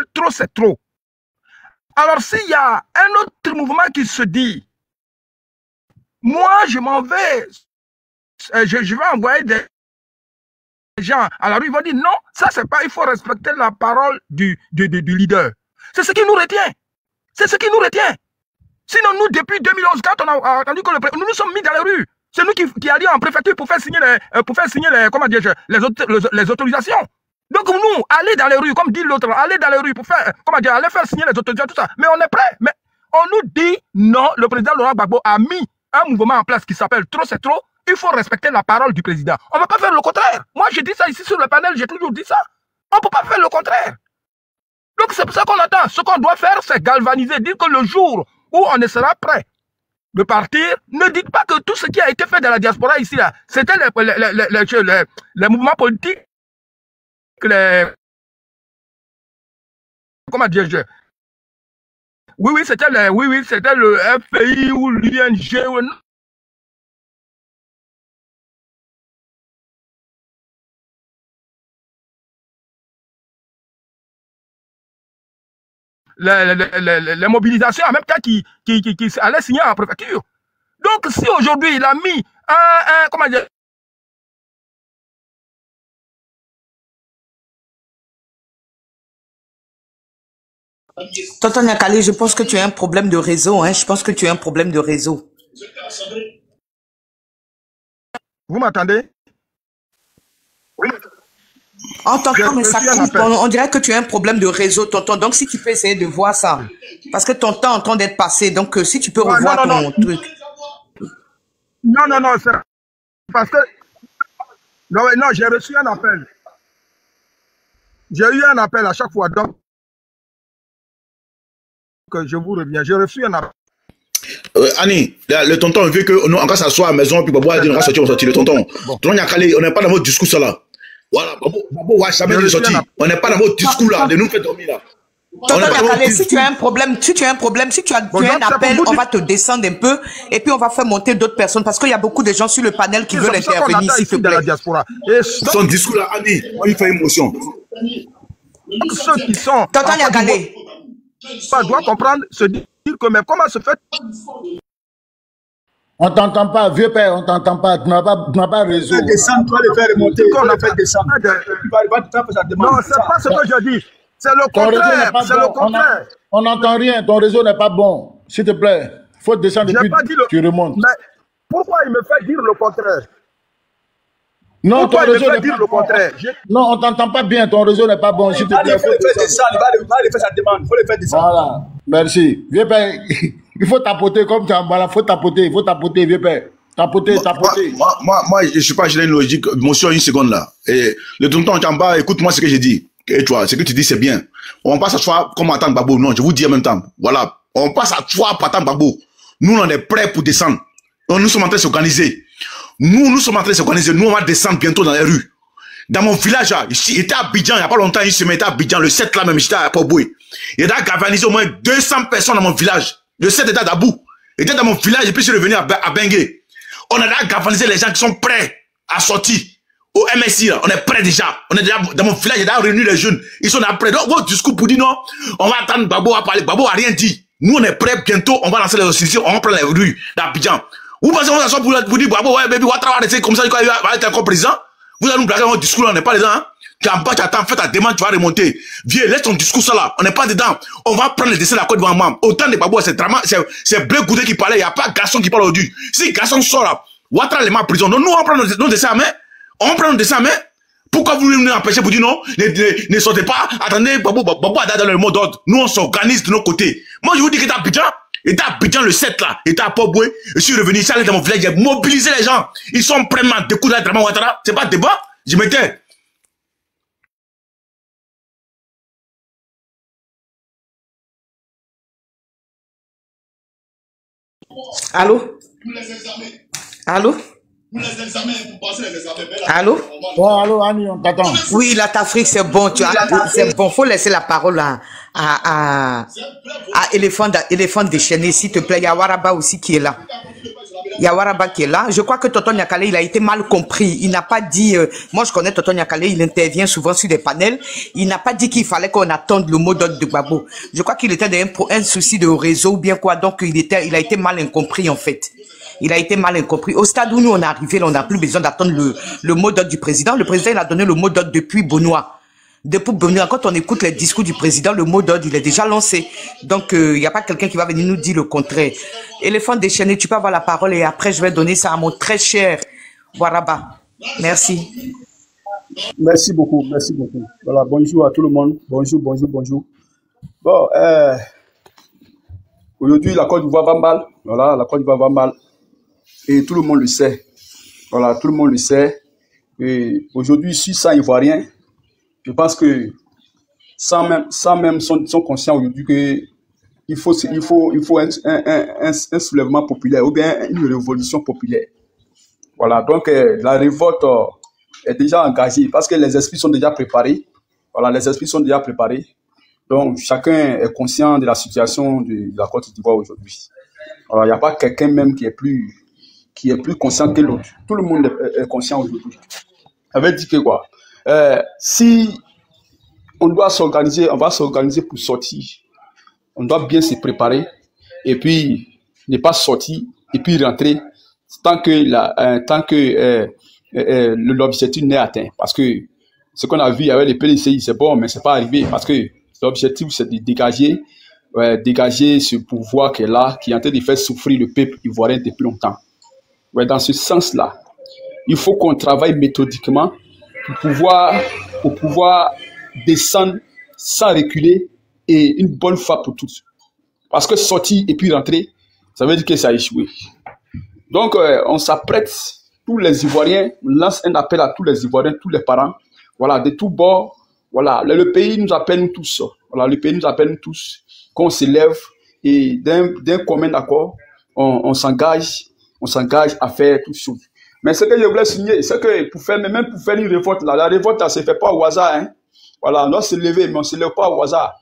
s'appelle Trop c'est trop. Alors s'il y a un autre mouvement qui se dit, moi je m'en vais, je vais envoyer des gens à la rue, ils vont dire non, ça c'est pas, il faut respecter la parole du leader. C'est ce qui nous retient. C'est ce qui nous retient. Sinon, nous, depuis 2011, quand on a entendu que nous nous sommes mis dans les rues, c'est nous qui allions en préfecture pour faire signer les autorisations. Donc nous, aller dans les rues, comme dit l'autre, aller dans les rues pour faire, aller faire signer les autorisations, tout ça. Mais on est prêt. Mais on nous dit non, le président Laurent Gbagbo a mis un mouvement en place qui s'appelle Trop c'est trop. Il faut respecter la parole du président. On ne peut pas faire le contraire. Moi, je dis ça ici sur le panel, j'ai toujours dit ça. On ne peut pas faire le contraire. Donc c'est pour ça qu'on attend. Ce qu'on doit faire, c'est galvaniser, dire que le jour où on ne sera prêt de partir, ne dites pas que tout ce qui a été fait dans la diaspora ici, là, c'était les mouvements politiques, comment dire-je? Oui, c'était le FPI ou l'ING. Les mobilisations en même temps qui allaient signer en préfecture. Donc, si aujourd'hui il a mis comment dire, Tonton Niakale, je pense que tu as un problème de réseau. Hein? Je pense que tu as un problème de réseau. Vous m'entendez? Oui. On t'entend, mais ça coupe. On dirait que tu as un problème de réseau, tonton. Donc, si tu peux essayer de voir ça. Parce que ton temps est en train d'être passé. Donc, si tu peux revoir ton truc. Non, c'est parce que... Non, j'ai reçu un appel. J'ai eu un appel à chaque fois. Donc, je vous reviens. J'ai reçu un appel. Annie, le tonton veut que nous, encore s'asseoir à la maison, puis Babo a dit, on va sortir, le tonton. Tonton Niakale, on n'est pas dans votre discours, ça là. Voilà, Babo, jamais sorti. On n'est pas dans votre discours là, de nous faire dormir là. Tonton Niakale, si tu as un problème, si tu as un appel, on va te descendre un peu et puis on va faire monter d'autres personnes parce qu'il y a beaucoup de gens sur le panel qui veulent intervenir s'il te plaît. Son discours là, Annie, on y fait émotion. Ceux qui sont... Tonton Niakale. On doit comprendre, se dire que mais comment se fait... On t'entend pas, vieux père, on t'entend pas, tu n'as pas réseau. Descendre, toi le faire remonter, on a fait descendre. Non, c'est pas ce que je dis. C'est le contraire. C'est le contraire. On n'entend rien, ton réseau n'est pas bon. S'il te plaît, il faut descendre depuis, tu remontes. Mais pourquoi il me fait dire le contraire? Non, ton réseau n'est pas bon. Non, on t'entend pas bien, ton réseau n'est pas bon. S'il te plaît, il faut le faire descendre, il va faire sa demande, il faut le faire descendre. Voilà, merci. Vieux père, il faut tapoter comme tu as voilà, il faut tapoter, vieux père. Tapoter. Moi, je ne suis pas gêné une logique. Monsieur, une seconde là. Et le tonton en bas, écoute-moi ce que j'ai dit. Et toi, ce que tu dis, c'est bien. On passe à toi comme attendre Gbagbo. Non, je vous dis en même temps. Voilà. On passe à toi pour attendre Gbagbo. Nous, on est prêts pour descendre. Nous sommes en train de s'organiser. Nous sommes en train de s'organiser. Nous, on va descendre bientôt dans les rues. Dans mon village, j'étais à Abidjan, il n'y a pas longtemps, il se mettait à Abidjan, le 7 là même, j'étais à Port-Boué. Il a galvanisé au moins 200 personnes dans mon village. Le 7 était d'Abou. Il était dans mon village et puis je suis revenu à Bengué. On a galvanisé les gens qui sont prêts à sortir. Au MSI, là, on est prêts déjà. On est déjà dans mon village, il a réuni les jeunes. Ils sont là prêts. Donc, votre discours pour dire non, on va attendre Gbagbo à parler. Gbagbo a rien dit. Nous, on est prêts bientôt, on va lancer les hostilités, on va prendre les rues d'Abidjan. Vous pensez qu'on va s'asseoir pour dire Gbagbo, ouais, baby, Ouattara va rester comme ça, il va être encore président? Vous allez nous placer dans votre discours, on n'est pas dedans, hein? Tu en bas, tu attends, fais ta demande, tu vas remonter. Viens, laisse ton discours ça là, on n'est pas dedans. On va prendre le dessin de la Côte d'Ivoire, maman. Autant de Gbagbo, c'est Blé Goudé qui parlait, il n'y a pas Gasson qui parle aujourd'hui. Si Gasson sort là, Ouattara les met en prison. Donc nous, on prend nos dessins à main. On prend nos dessins à main. Pourquoi vous nous empêchez pour dire non, ne sortez pas, attendez, Gbagbo a dans le mot d'ordre. Nous, on s'organise de nos côtés. Moi, je vous dis que t'es à Abidjan. Et t'as Abidjan le 7 là, et t'as Port-Boué, je suis revenu ici, allé dans mon village, j'ai mobilisé les gens. Ils sont prêts à découdre la Draman Ouattara. C'est pas débat, je m'étais. Allô? Allô? Allô? Oh, allô, Annie, on t'attend. Oui, la Tafrique, c'est bon, c'est bon, faut laisser la parole à Éléphant déchaîné, s'il te plaît. Il y a Waraba aussi qui est là. Il y a Waraba qui est là. Je crois que Tonton Nyakale, il a été mal compris. Il n'a pas dit... moi, je connais Tonton Nyakale, il intervient souvent sur des panels. Il n'a pas dit qu'il fallait qu'on attende le mot d'ordre de Gbagbo. Je crois qu'il était dans un souci de réseau ou bien quoi. Donc, il a été mal incompris, en fait. Il a été mal incompris. Au stade où nous, on est arrivé, là, on n'a plus besoin d'attendre le mot d'ordre du président. Le président, il a donné le mot d'ordre depuis Benoît. Depuis Benoît, quand on écoute les discours du président, le mot d'ordre, il est déjà lancé. Donc, il n'y a pas quelqu'un qui va venir nous dire le contraire. Éléphant déchaîné, tu peux avoir la parole et après, je vais donner ça à mon très cher Waraba. Merci. Merci beaucoup, merci beaucoup. Voilà, bonjour à tout le monde. Bonjour, bonjour, bonjour. Bon, aujourd'hui, la Côte d'Ivoire va mal. Voilà, la Côte d'Ivoire va mal. Et tout le monde le sait. Voilà, tout le monde le sait. Et aujourd'hui, si ça ivoirien, je pense que sans même sont conscients aujourd'hui qu'il faut un soulèvement populaire ou bien une révolution populaire. Voilà, donc la révolte est déjà engagée parce que les esprits sont déjà préparés. Voilà, les esprits sont déjà préparés. Donc, chacun est conscient de la situation de la Côte d'Ivoire aujourd'hui. Alors, il n'y a pas quelqu'un même qui est plus conscient que l'autre. Tout le monde est conscient aujourd'hui. Ça veut dire que quoi? Si on doit s'organiser, on va s'organiser pour sortir. On doit bien se préparer et puis ne pas sortir et puis rentrer tant que l'objectif n'est atteint. Parce que ce qu'on a vu avec les PDCI, c'est bon, mais c'est pas arrivé parce que l'objectif c'est de dégager ce pouvoir qui est là, qui est en train de faire souffrir le peuple ivoirien depuis longtemps. Ouais, dans ce sens-là, il faut qu'on travaille méthodiquement pour pouvoir descendre sans reculer et une bonne fois pour toutes. Parce que sortir et puis rentrer, ça veut dire que ça a échoué. Donc, on s'apprête, tous les Ivoiriens, on lance un appel à tous les Ivoiriens, tous les parents, voilà, de tous bords, voilà, le pays nous appelle nous tous, voilà, le pays nous appelle nous tous, qu'on s'élève et d'un commun accord, on s'engage à faire toutes choses. Mais ce que je voulais signer, c'est que même pour faire une révolte, la révolte, ça ne se fait pas au hasard, hein. Voilà, on doit se lever, mais on ne se lève pas au hasard.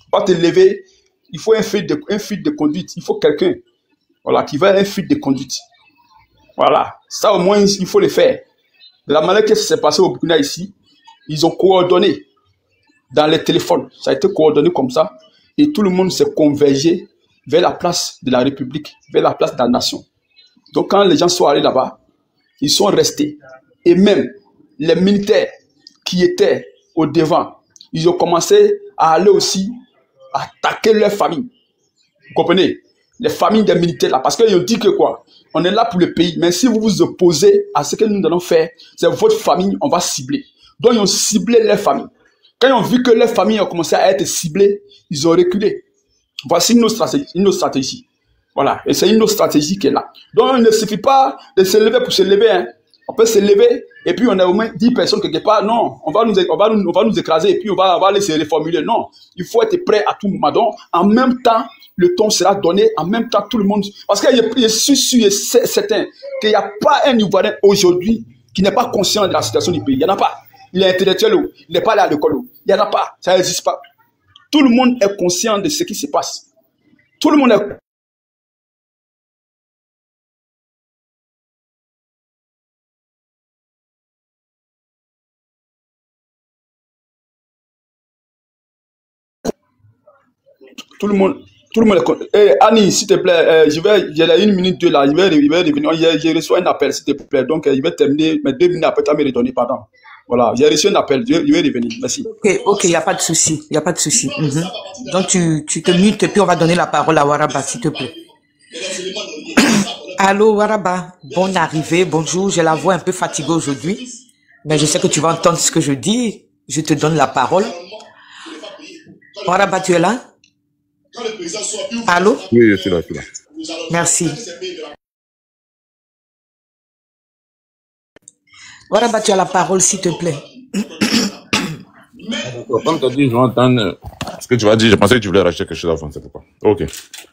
Pour te lever, il faut un fil de conduite. Il faut quelqu'un, voilà, qui va un fil de conduite. Voilà, ça au moins, il faut le faire. De la manière que ça s'est passé au Burkina ici, ils ont coordonné dans les téléphones. Ça a été coordonné comme ça. Et tout le monde s'est convergé vers la place de la République, vers la place de la nation. Donc quand les gens sont allés là-bas, ils sont restés. Et même les militaires qui étaient au devant, ils ont commencé à aller aussi attaquer leurs familles. Vous comprenez? Les familles des militaires là. Parce qu'ils ont dit que quoi? On est là pour le pays. Mais si vous vous opposez à ce que nous allons faire, c'est votre famille, on va cibler. Donc ils ont ciblé leurs familles. Quand ils ont vu que leurs familles ont commencé à être ciblées, ils ont reculé. Voici une autre stratégie. Voilà. Et c'est une autre stratégie qui est là. Donc il ne suffit pas de se lever pour se lever. Hein. On peut se lever et puis on a au moins 10 personnes quelque part. Non, on va nous écraser et puis on va aller se reformuler. Non, il faut être prêt à tout moment. Donc, en même temps, le ton sera donné. En même temps, tout le monde... Parce que je suis sûr et certain qu'il n'y a pas un Ivoirien aujourd'hui qui n'est pas conscient de la situation du pays. Il n'y en a pas. Il est intellectuel, il n'est pas allé à l'école. Il n'y en a pas. Ça n'existe pas. Tout le monde est conscient de ce qui se passe. Tout le monde est... Tout le monde est... Annie, s'il te plaît, j'ai la 1 minute 2 là, je vais revenir. J'ai reçu un appel, s'il te plaît. Donc, je vais terminer, mais 2 minutes après, tu vas me redonner, pardon. Voilà, j'ai reçu un appel, je vais revenir. Merci. Ok, il n'y a pas de souci, il n'y a pas de souci. Donc, tu te mutes et puis on va donner la parole à Waraba, s'il te plaît. Allô, Waraba, bonne arrivée, bonjour. J'ai la voix un peu fatiguée aujourd'hui, mais je sais que tu vas entendre ce que je dis. Je te donne la parole. Waraba, tu es là? Allô? Oui, je suis là. Merci. Waraba, tu as la parole, s'il te plaît. Comme tu as dit, je vais entendre ce que tu vas dire. Je pensais que tu voulais racheter quelque chose avant, c'est pourquoi. Ok.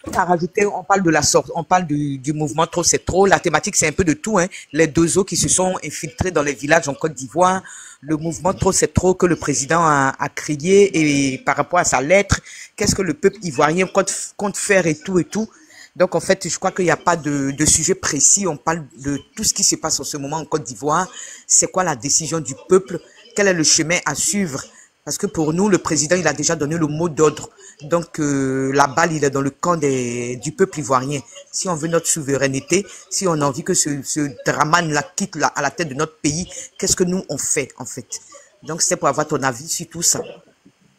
On a rajouté, on parle de la sorte, on parle du mouvement Trop c'est trop. La thématique, c'est un peu de tout, hein. Les 2 eaux qui se sont infiltrés dans les villages en Côte d'Ivoire. Le mouvement Trop c'est trop que le président a créé et par rapport à sa lettre, qu'est-ce que le peuple ivoirien compte faire et tout et tout. Donc, en fait, je crois qu'il n'y a pas de sujet précis. On parle de tout ce qui se passe en ce moment en Côte d'Ivoire. C'est quoi la décision du peuple? Quel est le chemin à suivre? Parce que pour nous, le président, il a déjà donné le mot d'ordre. Donc, la balle, il est dans le camp du peuple ivoirien. Si on veut notre souveraineté, si on a envie que ce Dramane-là quitte à la tête de notre pays, qu'est-ce que nous, on fait, en fait? Donc, c'est pour avoir ton avis sur tout ça.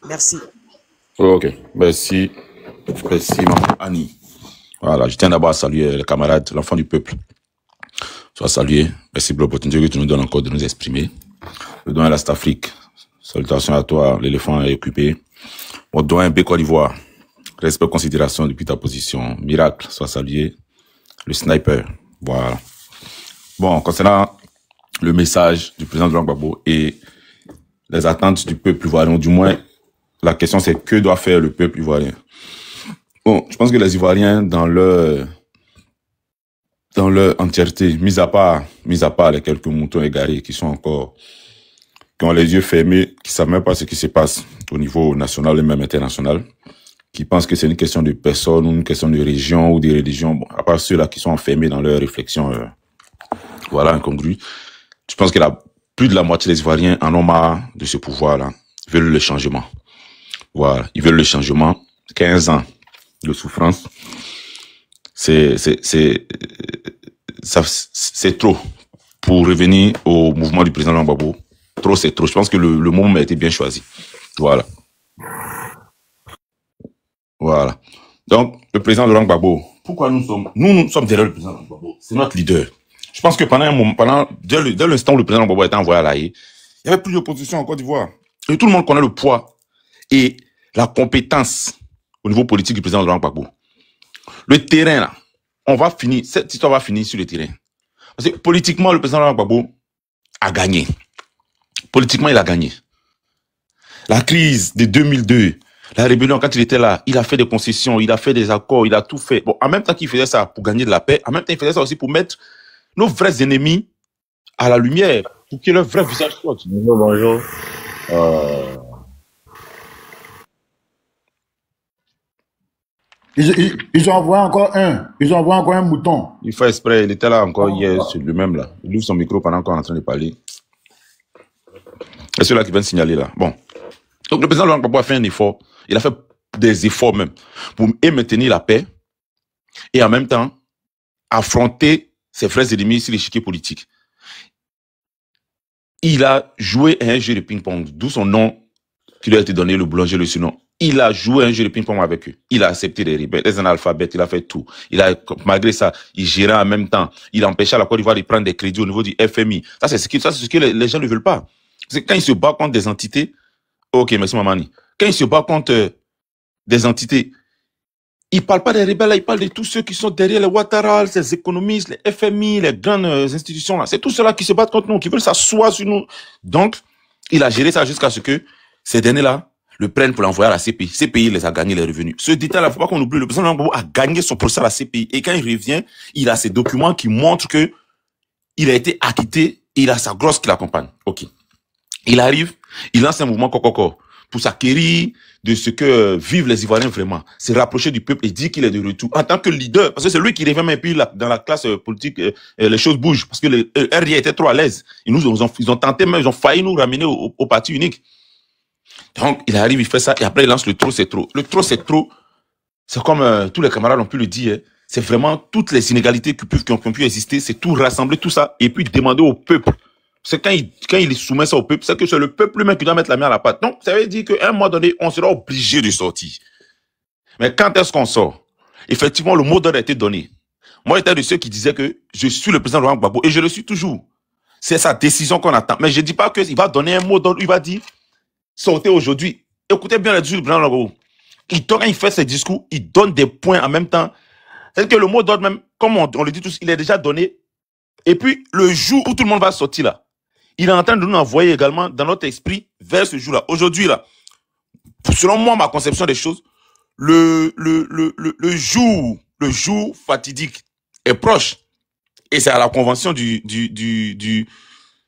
Merci. Ok, merci. Merci, maman Annie. Voilà, je tiens d'abord à saluer les camarades, l'enfant du peuple. Sois salué. Merci pour l'opportunité que tu nous donnes encore de nous exprimer. Le doyen Last Afrique. Salutations à toi, l'éléphant est occupé. Mon doyen B Côte d'Ivoire. Respect, considération depuis ta position. Miracle, sois salué. Le sniper. Voilà. Bon, concernant le message du président Laurent Gbagbo et les attentes du peuple ivoirien, du moins, la question c'est que doit faire le peuple ivoirien. Bon, je pense que les Ivoiriens, dans leur entièreté, mis à part les quelques moutons égarés qui ont les yeux fermés, qui savent même pas ce qui se passe au niveau national et même international, qui pensent que c'est une question de personne ou une question de région ou de religion, bon, à part ceux-là qui sont enfermés dans leurs réflexions, voilà, incongrues. Je pense que plus de la moitié des Ivoiriens en ont marre de ce pouvoir-là. Ils veulent le changement. Voilà, ils veulent le changement. 15 ans de souffrance, c'est trop pour revenir au mouvement du président Laurent Gbagbo. Trop, c'est trop. Je pense que le moment a été bien choisi. Voilà. Voilà. Donc, le président Laurent Gbagbo, pourquoi nous sommes derrière le président Laurent Gbagbo? C'est notre leader. Je pense que dès l'instant où le président Laurent Gbagbo a été envoyé à l'A Haye, il y avait plus d'opposition en Côte d'Ivoire. Et tout le monde connaît le poids et la compétence au niveau politique du président Laurent Gbagbo. Le terrain, là, cette histoire va finir sur le terrain. Parce que politiquement, le président Laurent Gbagbo a gagné. Politiquement, il a gagné. La crise de 2002, la rébellion, quand il était là, il a fait des concessions, il a fait des accords, il a tout fait. Bon, en même temps qu'il faisait ça pour gagner de la paix, en même temps, il faisait ça aussi pour mettre nos vrais ennemis à la lumière, pour que leur vrai visage sorte. Bonjour. Ils ont envoyé encore un. Ils ont envoyé encore un mouton. Il fait exprès, il était là encore hier sur lui-même là. Il ouvre son micro pendant qu'on est en train de parler. Et ceux-là qui viennent signaler là. Bon. Donc le président Laurent Gbagbo a fait un effort. Il a fait des efforts même pour maintenir la paix et en même temps affronter ses vrais ennemis sur l'échiquier politique. Il a joué un jeu de ping-pong, d'où son nom qui lui a été donné, le boulanger, le surnom. Il a joué un jeu de ping-pong avec eux. Il a accepté les rebelles, les analphabètes, il a fait tout. Malgré ça, il gérait en même temps. Il empêchait la Côte d'Ivoire de prendre des crédits au niveau du FMI. Ça, c'est ce que les gens ne veulent pas. C'est quand il se bat contre des entités. Ok, merci Mamani. Quand il se bat contre des entités, il parle pas des rebelles, là, il parle de tous ceux qui sont derrière les Ouattara, les économistes, les FMI, les grandes institutions là. C'est tous ceux-là qui se battent contre nous, qui veulent s'asseoir sur nous. Donc, il a géré ça jusqu'à ce que ces derniers-là le prennent pour l'envoyer à la CPI. CPI les a gagné les revenus. Ce détail-là, faut pas qu'on oublie, le président Gbagbo a gagné son procès à la CPI. Et quand il revient, il a ces documents qui montrent que il a été acquitté et il a sa grosse qui l'accompagne. Ok. Il arrive, il lance un mouvement Kokoko pour s'acquérir de ce que vivent les Ivoiriens vraiment, se rapprocher du peuple et dire qu'il est de retour en tant que leader, parce que c'est lui qui revient même, puis dans la classe politique, les choses bougent, parce que le RDA était trop à l'aise. Ils ont tenté même, ils ont failli nous ramener au parti unique. Donc, il arrive, il fait ça, et après, il lance le trop, c'est trop. Le trop, c'est trop. C'est comme tous les camarades ont pu le dire, hein, c'est vraiment toutes les inégalités qui ont pu exister, c'est tout rassembler, tout ça, et puis demander au peuple. C'est quand il soumet ça au peuple, c'est que c'est le peuple lui-même qui doit mettre la main à la pâte. Donc, ça veut dire qu'à un moment donné, on sera obligé de sortir. Mais quand est-ce qu'on sort? Effectivement, le mot d'ordre a été donné. Moi, j'étais de ceux qui disaient que je suis le président Laurent Gbagbo, et je le suis toujours. C'est sa décision qu'on attend. Mais je ne dis pas qu'il va donner un mot d'ordre, il va dire, sortez aujourd'hui. Écoutez bien le discours du président Laurent Gbagbo. Quand il fait ses discours, il donne des points en même temps. C'est-à-dire que le mot d'ordre même, comme on le dit tous, il est déjà donné. Et puis, le jour où tout le monde va sortir là, il est en train de nous envoyer également dans notre esprit vers ce jour-là. Aujourd'hui, là, selon moi, ma conception des choses, le jour fatidique est proche. Et c'est à la convention du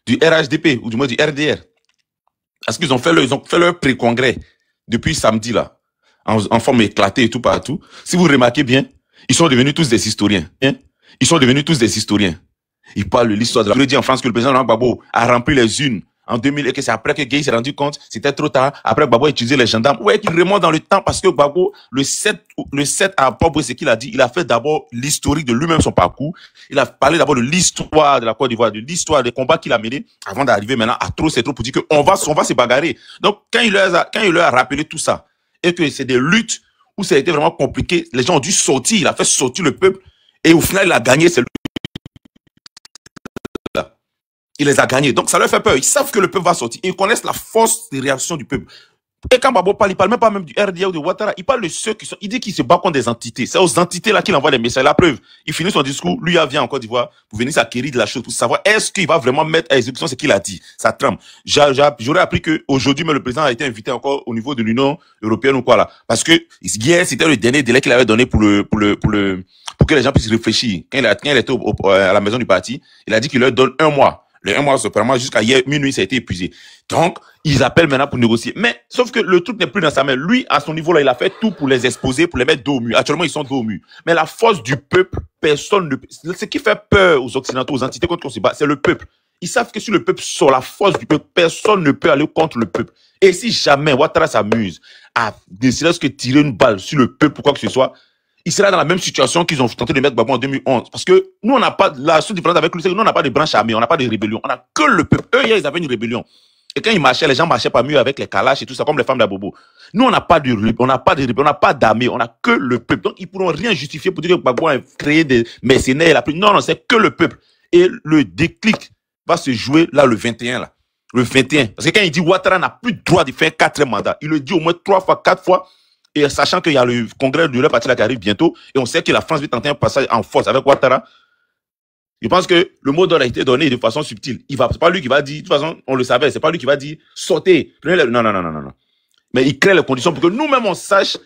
RHDP, ou du moins du RDR. Parce qu'ils ont fait leur pré-congrès depuis samedi, là, en forme éclatée et tout partout. Si vous remarquez bien, Ils sont devenus tous des historiens. Hein? Ils sont devenus tous des historiens. Ils parlent de l'histoire de la... Je dis en France que le président Laurent Gbagbo a rempli les unes en 2000 et que c'est après que Gueye s'est rendu compte, c'était trop tard. Après, Gbagbo a utilisé les gendarmes. Ouais, qu'il remonte dans le temps parce que Gbagbo, le 7 à Port, c'est qu'il a dit, il a fait d'abord l'historique de lui-même, son parcours. Il a parlé d'abord de l'histoire de la Côte d'Ivoire, de l'histoire des combats qu'il a menés avant d'arriver maintenant à trop, c'est trop pour dire qu'on va se bagarrer. Donc, quand il leur a rappelé tout ça et que c'est des luttes où ça a été vraiment compliqué, les gens ont dû sortir, il a fait sortir le peuple et au final, il a gagné, c'est lui. Il les a gagnés. Donc, ça leur fait peur. Ils savent que le peuple va sortir. Ils connaissent la force de réaction du peuple. Et quand Gbagbo parle, il parle même pas même du RDA ou de Ouattara. Il parle de ceux qui sont, il dit qu'il se bat contre des entités. C'est aux entités là qu'il envoie des messages. La preuve, il finit son discours, lui, il vient en Côte d'Ivoire pour venir s'acquérir de la chose, pour savoir est-ce qu'il va vraiment mettre à exécution ce qu'il a dit. Ça trame. J'aurais appris que aujourd'hui, même le président a été invité encore au niveau de l'Union européenne ou quoi là. Parce que hier, c'était le dernier délai qu'il avait donné pour que les gens puissent réfléchir. Quand il était à la maison du parti, il a dit qu'il leur donne 1 mois. Le 1 mois, vraiment, jusqu'à hier, minuit, ça a été épuisé. Donc, ils appellent maintenant pour négocier. Mais, sauf que le truc n'est plus dans sa main. Lui, à son niveau-là, il a fait tout pour les exposer, pour les mettre dos au mur. Actuellement, ils sont dos au mur. Mais la force du peuple, personne ne... Ce qui fait peur aux Occidentaux, aux entités contre qui on se bat, c'est le peuple. Ils savent que si le peuple sort la force du peuple, personne ne peut aller contre le peuple. Et si jamais Ouattara s'amuse à décider que tirer une balle sur le peuple ou quoi que ce soit, il sera dans la même situation qu'ils ont tenté de mettre Gbagbo en 2011. Parce que nous, on n'a pas, la seule différence avec lui, c'est que nous, on n'a pas de branche armée, on n'a pas de rébellion. On n'a que le peuple. Eux, hier, ils avaient une rébellion. Et quand ils marchaient, les gens marchaient pas mieux avec les kalash et tout ça, comme les femmes d'Abobo. Nous, on n'a pas de rébellion, on n'a pas de rébellion, on n'a pas d'armée, on n'a que le peuple. Donc, ils pourront rien justifier pour dire que Gbagbo a créé des mercenaires. Non, non, c'est que le peuple. Et le déclic va se jouer là, le 21, là. Le 21. Parce que quand il dit Ouattara n'a plus le droit de faire 4 mandats, il le dit au moins 3 fois, 4 fois. Et sachant qu'il y a le congrès de leur parti là qui arrive bientôt, et on sait que la France va tenter un passage en force avec Ouattara, je pense que le mot d'ordre a été donné de façon subtile. C'est pas lui qui va dire, de toute façon, on le savait, c'est pas lui qui va dire, sautez, prenez les... Non. Mais il crée les conditions pour que nous-mêmes on sache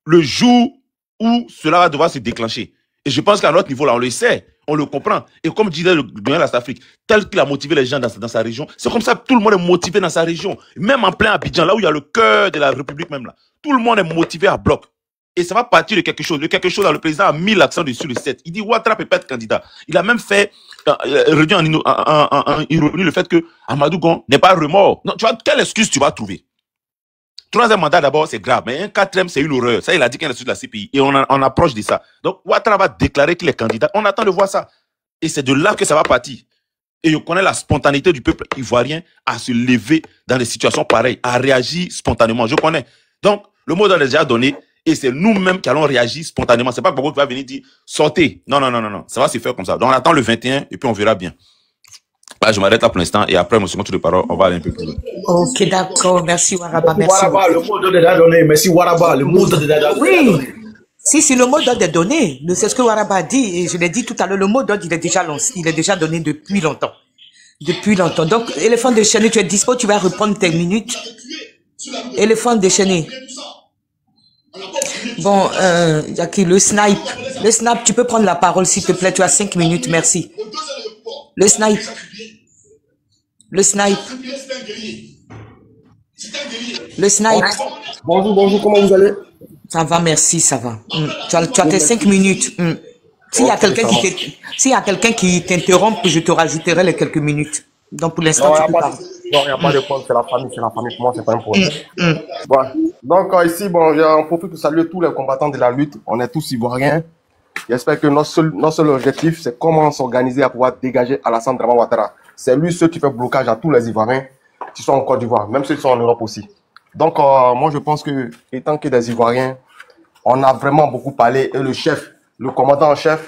le jour où cela va devoir se déclencher. Et je pense qu'à notre niveau là, on le sait, on le comprend. Et comme disait le gouvernement de l'Afrique, tel qu'il a motivé les gens dans sa région, c'est comme ça que tout le monde est motivé dans sa région. Même en plein Abidjan, là où il y a le cœur de la République même là. Tout le monde est motivé à bloc. Et ça va partir de quelque chose. Le quelque chose, là, le président a mis l'accent dessus le 7. Il dit Ouattara peut pas être candidat. Il a même fait réduit en ironie le fait que Amadou Gon n'est pas remords. Non, tu vois, quelle excuse tu vas trouver? 3e mandat d'abord, c'est grave. Mais un 4e, c'est une horreur. Ça, il a dit qu'il est sur la CPI. Et on approche de ça. Donc, Ouattara va déclarer qu'il est candidat. On attend de voir ça. Et c'est de là que ça va partir. Et je connais la spontanéité du peuple ivoirien à se lever dans des situations pareilles, à réagir spontanément. Je connais. Donc, le mot d'ordre est déjà donné et c'est nous-mêmes qui allons réagir spontanément. C'est pas Gbagbo qui va venir dire sortez. Non. Ça va se faire comme ça. Donc, on attend le 21 et puis on verra bien. Là, je m'arrête là pour l'instant et après mon second tour de parole, on va aller un peu plus loin. Ok, d'accord. Merci, Waraba. Merci. Waraba, le mot d'ordre est déjà donné. Merci, Waraba. Le mot d'ordre est déjà donné. Oui. Si, le mot d'ordre est donné. C'est ce que Waraba a dit et je l'ai dit tout à l'heure. Le mot d'ordre, il est déjà donné depuis longtemps. Depuis longtemps. Donc, éléphant déchaîné, tu es dispo, tu vas reprendre tes minutes. Éléphant déchaîné. Bon, Jackie, le snipe. Le snipe, tu peux prendre la parole, s'il te plaît. Tu as 5 minutes, merci. Le snipe. Le snipe. Le snipe. Bonjour, comment vous allez? Ça va, merci, ça va. Tu as tes 5 minutes. S'il y a quelqu'un qui t'interrompt, je te rajouterai les quelques minutes. Donc, pour l'instant, tu peux parler. Non, il n'y a pas de problème, c'est la famille. Pour moi, c'est pas un problème. Bon. Donc, ici, j'en profite pour saluer tous les combattants de la lutte. On est tous ivoiriens. J'espère que notre seul objectif, c'est comment s'organiser à pouvoir dégager Alassane Dramane Ouattara. C'est lui seul qui fait blocage à tous les Ivoiriens qui sont en Côte d'Ivoire, même ceux qui sont en Europe aussi. Donc, moi, je pense que, étant que des Ivoiriens, on a vraiment beaucoup parlé et le commandant en chef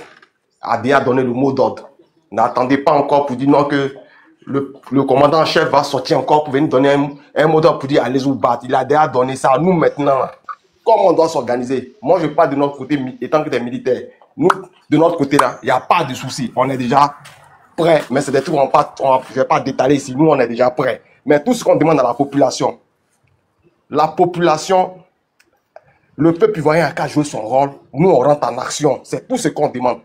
a déjà donné le mot d'ordre. N'attendez pas encore pour dire non que le commandant en chef va sortir encore pour venir donner un mot d'ordre pour dire allez vous battre. Il a déjà donné ça à nous maintenant. Comment on doit s'organiser? Moi, je parle de notre côté, étant que des militaires. Nous, de notre côté là, il n'y a pas de souci. On est déjà prêts. Mais c'est des trucs, je ne vais pas détailler ici. Nous, on est déjà prêts. Mais tout ce qu'on demande à la population, le peuple ivoirien a qu'à jouer son rôle. Nous, on rentre en action. C'est tout ce qu'on demande.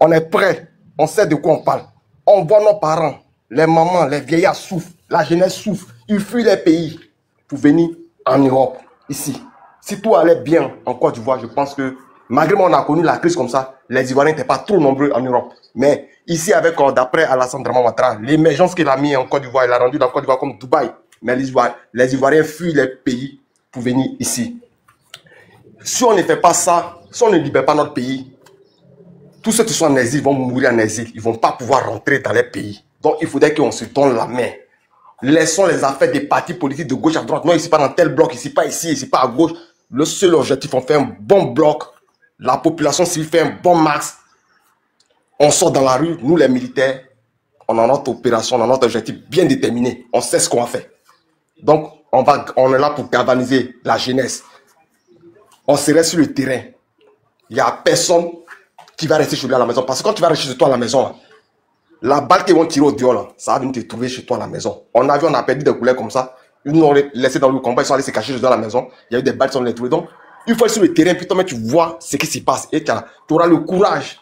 On est prêts. On sait de quoi on parle. On voit nos parents, les mamans, les vieillards souffrent. La jeunesse souffre. Ils fuient les pays pour venir en Europe, ici. Si tout allait bien en Côte d'Ivoire, je pense que Malgré moi, on a connu la crise comme ça, les Ivoiriens n'étaient pas trop nombreux en Europe. Mais ici, avec, d'après Alassane Draman Ouattara, l'émergence qu'il a mis en Côte d'Ivoire, il a rendu la Côte d'Ivoire comme Dubaï. Mais les Ivoiriens fuient les pays pour venir ici. Si on ne fait pas ça, si on ne libère pas notre pays, tous ceux qui sont en exil vont mourir en exil. Ils ne vont pas pouvoir rentrer dans les pays. Donc, il faudrait qu'on se donne la main. Laissons les affaires des partis politiques de gauche à droite. Non, ici, pas dans tel bloc, ici, pas ici, ici, pas à gauche. Le seul objectif, on fait un bon bloc. La population civile fait un bon max. On sort dans la rue, nous les militaires, on a notre opération, on a notre objectif bien déterminé. On sait ce qu'on a fait. Donc, on est là pour galvaniser la jeunesse. On serait sur le terrain. Il n'y a personne qui va rester chez lui à la maison. Parce que quand tu vas rester chez toi à la maison, là, la balle qu'ils vont tirer au dehors, là, ça va venir te trouver chez toi à la maison. On a vu, on a perdu des couleurs comme ça. Ils nous ont laissé dans le combat, ils sont allés se cacher chez eux à la maison. Il y a eu des balles qui sont les trouvées. Donc, une fois sur le terrain, puis toi, tu vois ce qui se passe. Et tu auras le courage,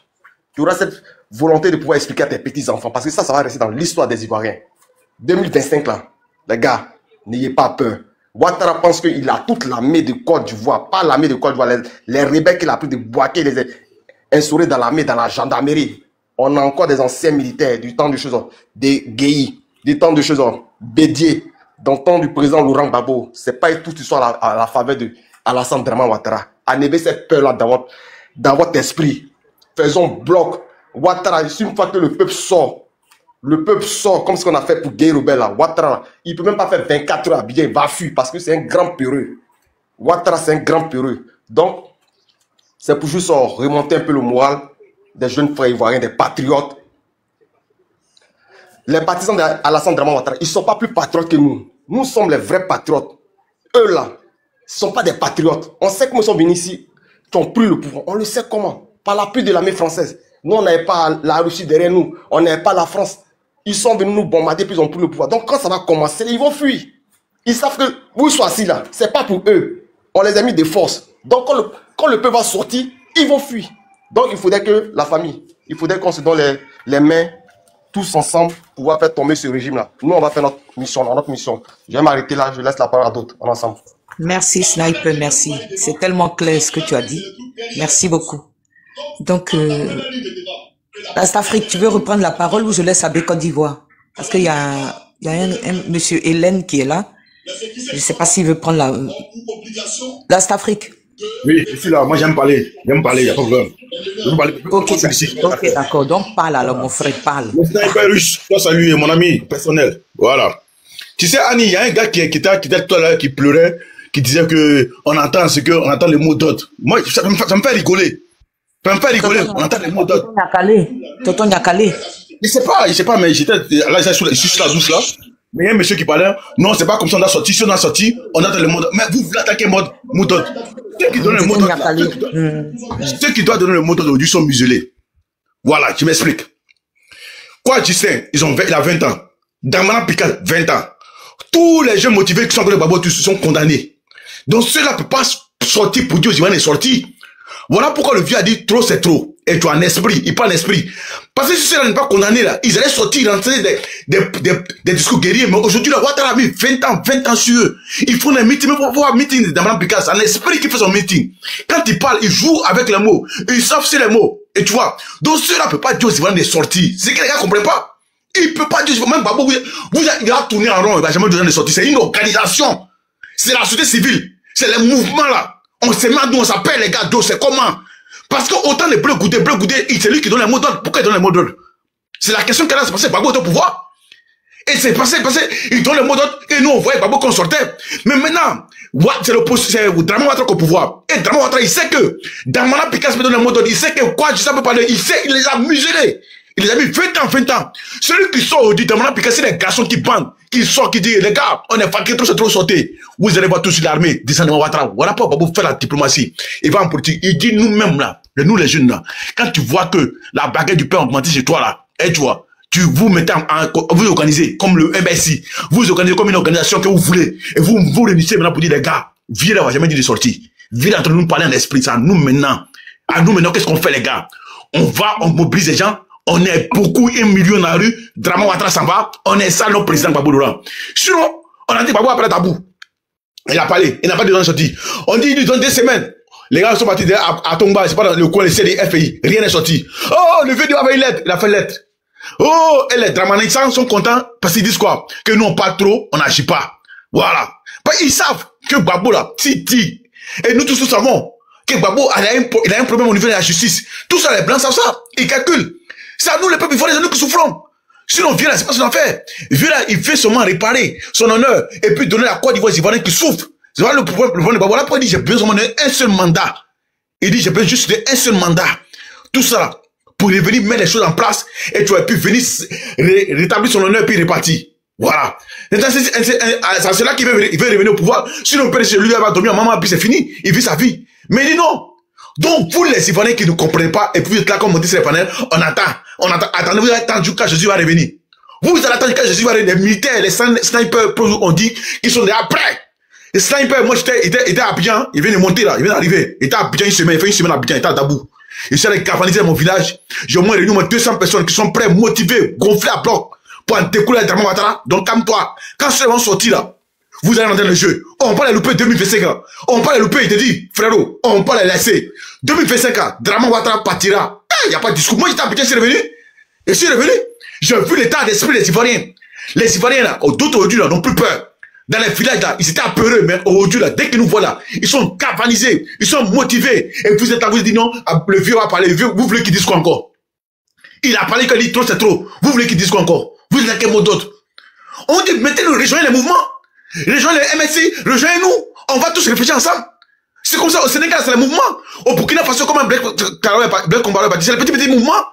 tu auras cette volonté de pouvoir expliquer à tes petits-enfants. Parce que ça va rester dans l'histoire des Ivoiriens. 2025, là, les gars, n'ayez pas peur. Ouattara pense qu'il a toute l'armée de Côte d'Ivoire. Pas l'armée de Côte d'Ivoire. Les rebelles qu'il a pris de Bouaké, les a instaurés dans l'armée, dans la gendarmerie. On a encore des anciens militaires du temps de choses, des Guéhi, du temps de choses, Bédier, dans le temps du président Laurent Gbagbo. C'est pas tout ce soit à la faveur de Alassane Draman Ouattara. Enlevez cette peur-là dans votre esprit. Faisons bloc. Ouattara, une fois que le peuple sort comme ce qu'on a fait pour Guy Robert là. Ouattara, il ne peut même pas faire 24 heures habillé, il va fuir parce que c'est un grand peureux. Ouattara, c'est un grand peureux. Donc, c'est pour juste remonter un peu le moral des jeunes frères ivoiriens, des patriotes. Les partisans d'Alassane Draman Ouattara, ils ne sont pas plus patriotes que nous. Nous sommes les vrais patriotes. Eux là, ce ne sont pas des patriotes. On sait comment ils sont venus ici, qui ont pris le pouvoir. On le sait comment. Par l'appui de l'armée française. Nous, on n'avait pas la Russie derrière nous. On n'avait pas la France. Ils sont venus nous bombarder, puis ils ont pris le pouvoir. Donc, quand ça va commencer, ils vont fuir. Ils savent que vous soyez assis là, ce n'est pas pour eux. On les a mis de force. Donc, quand le peuple va sortir, ils vont fuir. Donc, il faudrait que la famille, il faudrait qu'on se donne les mains, tous ensemble, pour pouvoir faire tomber ce régime-là. Nous, on va faire notre mission, Je vais m'arrêter là, je laisse la parole à d'autres, en ensemble. Merci, Sniper, merci. C'est tellement clair ce que tu as dit. Merci beaucoup. Donc, Astafrique, tu veux reprendre la parole ou je laisse à Côte d'Ivoire? Parce qu'il y a un monsieur Hélène qui est là. Je ne sais pas s'il veut prendre l'Astafrique. Oui, je suis là. Moi, j'aime parler. Il n'y a pas de problème. Ok, d'accord. Donc, parle alors, mon frère, parle. Le sniper russe, toi, salut, mon ami personnel. Voilà. Tu sais, Annie, il y a un gars qui était tout à l'heure, qui pleurait, qui disait que on entend les mots d'autres. Moi, ça me fait rigoler. Ça me fait rigoler. On entend les mots d'autres. Tonton Nyakale. Je sais pas, mais j'étais là, je suis sur la douce là. Mais il y a un monsieur qui parlait, non, c'est pas comme ça, on a sorti, si on a sorti, on attend le mot d'autres. Mais vous l'attaquez mot d'autres. Ceux qui donnent le mot d'autres, ceux qui doivent donner le mot d'autre aujourd'hui sont muselés. Voilà, tu m'expliques. Quoi, Justin, il a 20 ans. Damana Pikal, 20 ans. Tous les jeunes motivés qui sont dans le Babo, tous sont condamnés. Donc ceux-là ne peuvent pas sortir pour dire aux Ivoiriens est sorti. Voilà pourquoi le vieux a dit trop c'est trop. Et tu as un esprit, il parle d'esprit. Parce que si ceux-là n'est pas condamné là, ils allaient sortir, rentrer des discours guerriers. Mais aujourd'hui, la Ouattara a mis 20 ans sur eux. Ils font un meeting, mais pour voir un meeting dans Madame Picasso, c'est un esprit qui fait son meeting. Quand ils parlent, ils jouent avec les mots. Ils savent c'est les mots. Et tu vois, donc ceux-là ne peuvent pas dire aux Ivoiriens de sortir. C'est que les gars ne comprennent pas. Ils ne peuvent pas dire, même Babo, il a tourné en rond, il va jamais donner de sortir. C'est une organisation. C'est la société civile. C'est les mouvements là. On se met nous, on s'appelle les gars, c'est comment? Parce que autant les bleus goudés, c'est lui qui donne les mots d'ordre. Pourquoi il donne les mots d'ordre? C'est la question qu'elle a passé, Babo est au pouvoir. Et c'est passé, il donne les mots d'ordre, et nous on voyait Babo qu'on sortait. Mais maintenant, c'est Draman Ouattara au pouvoir. Et Draman Ouattara, il sait que Damana Picasso me donne les mots d'ordre, il sait que quoi, je sais pas parler, il sait, il les a muselés. Il les a mis 20 ans. Celui qui sort aujourd'hui, Damana Picasso, c'est les garçons qui bandent, qui sortent, qui disent, les gars, on est fatigués, c'est trop sauté. Vous allez voir tous sur l'armée, descendez Ouattara. Voilà pas Babo faire la diplomatie. Il va en politique. Il dit nous-mêmes là, nous les jeunes là, quand tu vois que la baguette du pain augmente chez toi là, et tu vois, vous mettez vous organisez comme le MSI, vous organisez comme une organisation que vous voulez, et vous réunissez maintenant pour dire les gars, viens là, on va jamais dire de sortir. Viens entre nous parler en esprit, ça, nous maintenant, qu'est-ce qu'on fait les gars? On mobilise les gens, on est beaucoup, 1 million dans la rue, Draman Ouattara s'en va, on est ça, notre président Gbagbo Laurent. Sinon, on a dit Gbagbo après tabou. Il a parlé, il n'a pas de sortie. On dit, il nous donne 2 semaines. Les gars sont partis à Tongba, c'est pas dans le coin, le CDFI. Rien n'est sorti. Oh, le vieux avait une lettre. Il a fait une lettre. Oh, et les Dramanissants sont contents parce qu'ils disent quoi? Que nous, on parle trop, on n'agit pas. Voilà. Ils savent que Gbagbo, là, Titi, et nous tous nous savons que Gbagbo, il a un problème au niveau de la justice. Tout ça, les Blancs savent ça. Ils calculent. C'est à nous, les peuples, il faut les nous qui souffrons. Sinon, viens là, c'est pas son affaire. Viens là, il fait seulement réparer son honneur et puis donner la Côte d'Ivoire aux Ivoiriens qui souffrent. C'est voilà le problème de Gbagbo. Là, il dit, j'ai besoin d'un seul mandat. Il dit, j'ai besoin juste d'un seul mandat. Tout ça, là, pour revenir mettre les choses en place et tu vas puis venir rétablir son honneur et puis repartir. Voilà. C'est là qu'il veut revenir au pouvoir. Sinon, le PDG, lui, il va dormir en maman, puis c'est fini. Il vit sa vie. Mais il dit non. Donc, vous, les Ivoiriens qui ne comprenez pas, et puis vous êtes là, comme on dit sur les panels, on attend. Attendez, vous allez attendre quand Jésus va revenir. Vous allez attendre quand Jésus va revenir. Les militaires, les snipers, on dit qu'ils sont déjà prêts. Les snipers, moi, j'étais à Abidjan, il vient de monter là, il vient d'arriver. Il était à Abidjan une semaine, il fait une semaine à Abidjan, il était à Dabou. Il s'est galvanisé dans mon village. J'ai au moins réuni 200 personnes qui sont prêtes, motivées, gonflées à bloc pour en découler les Draman Ouattara. Donc, calme-toi. Quand ceux vont sortir là, vous allez entendre le jeu. On va les louper 2025 ans. On va les louper, il te dit, frérot, on va les laisser. 2025 ans, Draman Ouattara partira. Il n'y a pas de discours. Moi, j'étais à Abidjan, je suis revenu. Et je suis revenu. J'ai vu l'état d'esprit des Ivoiriens. Les Ivoiriens là, d'autres aujourd'hui là, n'ont plus peur. Dans les villages là, ils étaient apeureux, mais aujourd'hui là, dès qu'ils nous voient là, ils sont galvanisés, ils sont motivés. Et vous êtes là, vous dites non, le vieux va parler, le vieux, vous voulez qu'il dise quoi encore? Il a parlé qu'il dit trop, c'est trop. Vous voulez qu'il dise quoi encore? Vous êtes à quel mot d'autre? On dit, mettez-nous, rejoignez les mouvements, rejoignez les MSC, rejoignez-nous. On va tous réfléchir ensemble. C'est comme ça, au Sénégal, c'est les mouvements. Au Burkina Faso, comme un Black Combat, c'est les petits mouvements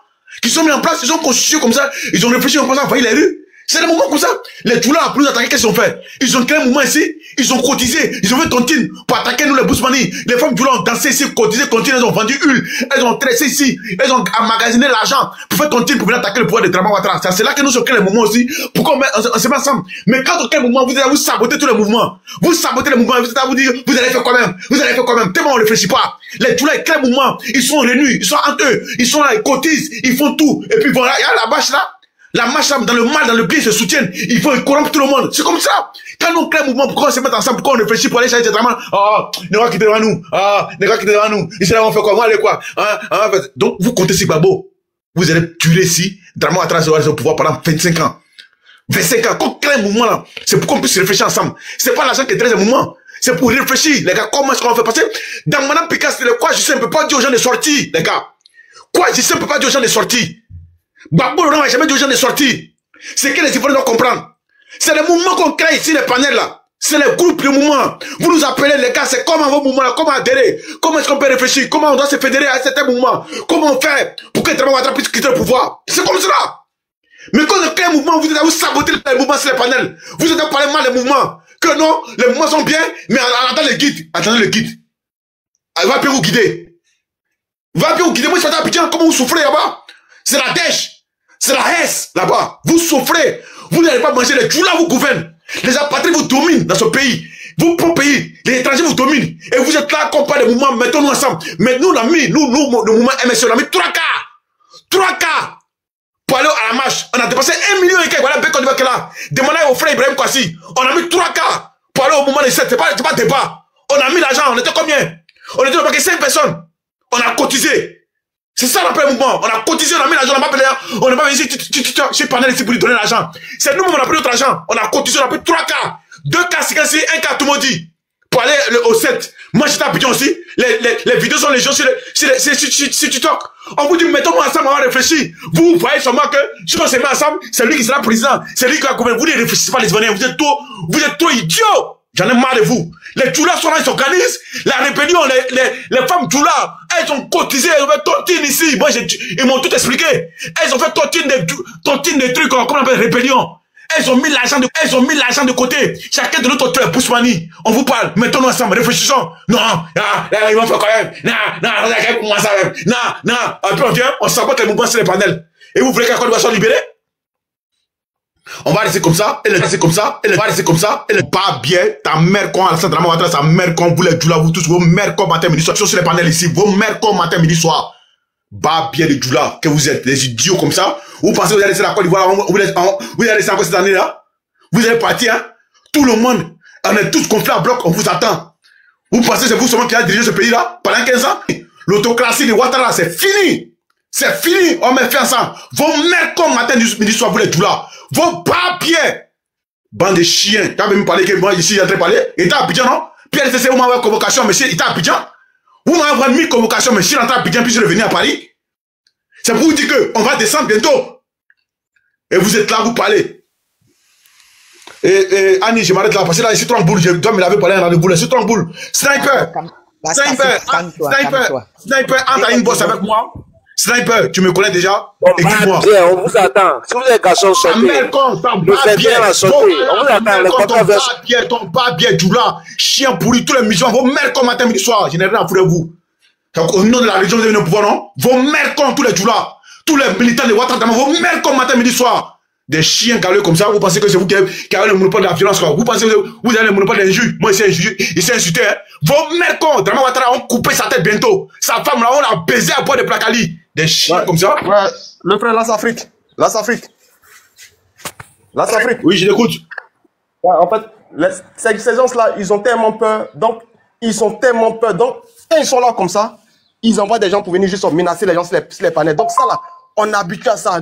qui sont mis en place, ils ont constitué comme ça, ils ont réfléchi, on commence à envahir les rues. C'est le moment comme ça. Les Djoula, pour nous attaquer, qu'est-ce qu'ils ont fait? Ils ont créé un mouvement ici, ils ont cotisé, ils ont fait tontine pour attaquer nous les Bousmani. Les femmes Djoula ont dansé ici, cotisé, tontine, elles ont vendu huile, elles ont tressé ici, elles ont emmagasiné l'argent pour faire tontine pour venir attaquer le pouvoir de Draman Ouattara. C'est là que nous avons créé les mouvements aussi, pour qu'on se met ensemble. Mais quand on crée le mouvement, vous allez vous saboter tous les mouvements. Vous sabotez les mouvements, vous êtes à vous dire, vous allez faire quand même, vous allez faire quand même. Tellement on réfléchit pas. Les Djoula, ils créent le mouvement, ils sont réunis, ils sont entre eux, ils sont là, ils cotisent, ils font tout. Et puis voilà, il y a la bâche là. La marche dans le mal, dans le bien, ils se soutiennent. Il faut corrompre tout le monde. C'est comme ça. Quand on crée un mouvement, pourquoi on se met ensemble, pourquoi on réfléchit pour aller chercher des dramas? Ah, ne va quitter devant nous. Ah, ne va quitter devant nous. Ici, là, on fait quoi? On va aller quoi? Donc, vous comptez si Gbagbo. Vous allez tuer ici, Draman Ouattara sera au pouvoir pendant 25 ans. 25 ans. Quand on crée un mouvement, là, c'est pour qu'on puisse réfléchir ensemble. C'est pas l'argent qui crée un mouvement. C'est pour réfléchir. Les gars, comment est-ce qu'on va faire passer? Dans Madame Picasso, quoi, je sais, on peut pas dire aux gens de sortir, les gars. Quoi, je sais, on peut pas dire aux gens de sortir. Gbagbo n'a jamais dit aux gens de sortir. C'est que les Ivoiriens doivent comprendre. C'est les mouvements qu'on crée ici, les panels là. C'est les groupes, les mouvements. Vous nous appelez les gars, c'est comment vos mouvements là, comment adhérer, comment est-ce qu'on peut réfléchir, comment on doit se fédérer à certains mouvements, comment on fait pour que Draman Ouattara puisse quitter le pouvoir. C'est comme cela. Mais quand on crée un mouvement, vous êtes à vous saboter les mouvements sur les panels. Vous êtes à parler mal des mouvements. Que non, les mouvements sont bien, mais attendez le guide. Attendez le guide. Elle va bien vous guider. Va bien vous guider. Moi, je suis à Abidjan, comment vous souffrez là-bas? C'est la dèche. C'est la haine là-bas. Vous souffrez. Vous n'allez pas manger. Les Djoula vous gouvernent. Les apatrides vous dominent dans ce pays. Vous, pour pays, les étrangers vous dominent. Et vous êtes là, comme pas des mouvements, mettons-nous ensemble. Mais nous, on a mis, nous, le mouvement MSC, on a mis 3 quarts. 3 quarts. Pour aller à la marche. On a dépassé 1 million et quelques. Voilà, Bécon du Bakela. Demandez au frère Ibrahim Kwasi. On a mis 3 quarts. Pour aller au mouvement des 7. C'est pas débat. On a mis l'argent. On était combien? On était pas 5 personnes. On a cotisé. C'est ça l'appel mouvement. On a cotisé, on a mis l'argent, on n'a pas payé. On n'est pas venu ici, chez Panel ici pour lui donner l'argent. C'est nous-mêmes, on a pris notre argent. On a cotisé, on a pris 3 quarts. 2 quarts, 56, 1 quart, tout le monde dit. Pour aller au 7. Moi, j'étais à Abidjan aussi. Les vidéos sont les gens sur TikTok. On vous dit, mettons-nous ensemble, on va réfléchir. Vous voyez sûrement que, si on se met ensemble, c'est lui qui sera président. C'est lui qui va gouverner. Vous ne réfléchissez pas les Ivoiriens. Vous êtes trop idiots. J'en ai marre de vous. Les Djoula sont là, ils s'organisent. La rébellion, les femmes Djoula, elles ont cotisé, elles ont fait tontine ici. Moi, ils m'ont tout expliqué. Elles ont fait tontine des trucs, comment on appelle rébellion. Elles ont mis l'argent de côté. Chacun de notre côté, Bousmani. On vous parle. Mettons-nous ensemble, réfléchissons. Non, ils vont faire quand même. Non. Après, on vient, on sabote les mouvements sur les panels. Et vous voulez qu'à Côte d'Ivoire soit libérée? On va rester comme ça, elle va rester comme ça, elle va rester comme ça, elle pas bien, ta mère con, Alassane Draman Ouattara, sa mère con, vous les Djoula, vous tous, vos mères con, matin, midi, soir, sur les panels ici, vos mères con, matin, midi, soir. Bah bien les Djoula, que vous êtes, des idiots comme ça, vous pensez que vous allez laisser la Côte d'Ivoire, vous allez laisser encore cette année-là, vous allez partir, hein, tout le monde, on est tous confiés à bloc, on vous attend. Vous pensez que c'est vous seulement qui a dirigé ce pays-là pendant 15 ans? L'autocratie de Ouattara, c'est fini. C'est fini. On met fait ensemble. Vos mères comme matin, midi, soir, vous les tout là. Vos papiers. Bande de chiens. Tu as même parlé que moi, ici, j'ai en train de parler. Il était à Abidjan, non? Pierre CC, vous m'avez convocation, monsieur, il était à Abidjan. Vous m'avez mis convocation, monsieur, il est rentré à Abidjan, puis je suis revenu à Paris. C'est pour vous dire qu'on va descendre bientôt. Et vous êtes là, vous parlez. Et Annie, je m'arrête là, parce que là, je suis trop en boule, je dois me laver pour aller en rendez-vous, je suis trop en boule. Sniper, Sniper, entre à une bosse avec moi. Sniper, tu me connais déjà? Écoute-moi. On vous attend. Si vous êtes garçon, sortez. Le ton pas bien, Djoula, chien pourri, tous les musulmans, vos mères comme matin, midi, soir, je n'ai rien à foutre de vous. Donc, au nom de la religion, vous avez le pouvoir, non? Vos mères comme tous les Djoula, tous les militants de Ouattara, vos mères comme matin, midi, soir. Des chiens galeux comme ça, vous pensez que c'est vous qui avez le monopole de la violence, quoi. Vous pensez que vous avez le monopole de l'injure. Moi, il s'est insulté, hein. Vos mères comme Drama Ouattara ont coupé sa tête bientôt. Sa femme, là, on l'a baisé à boire de placali. Des chiens comme ça. Ouais, le frère Lassafrique. Oui, je l'écoute. Ouais, en fait, ces gens-là, ils ont tellement peur. Donc, quand ils sont là comme ça, ils envoient des gens pour venir juste menacer les gens sur les panels. Donc, ça là, on est habitué à ça.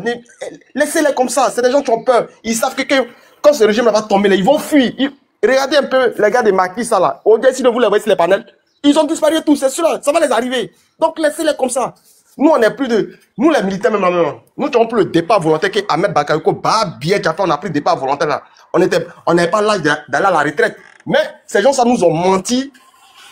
Laissez-les comme ça. C'est des gens qui ont peur. Ils savent que quand ce régime va tomber, là, ils vont fuir. Regardez un peu les gars des maquis, ça là. Au-delà, si vous les voyez sur les panels, ils ont disparu tous. C'est sûr, ça va les arriver. Donc, laissez-les comme ça. Nous, on n'est plus de... Nous, les militaires, même, nous, tu as plus le départ volontaire qu'Ahmed Bakayoko, bien, on a pris le départ volontaire là. On n'avait pas l'âge d'aller à la retraite. Mais ces gens, ça nous ont menti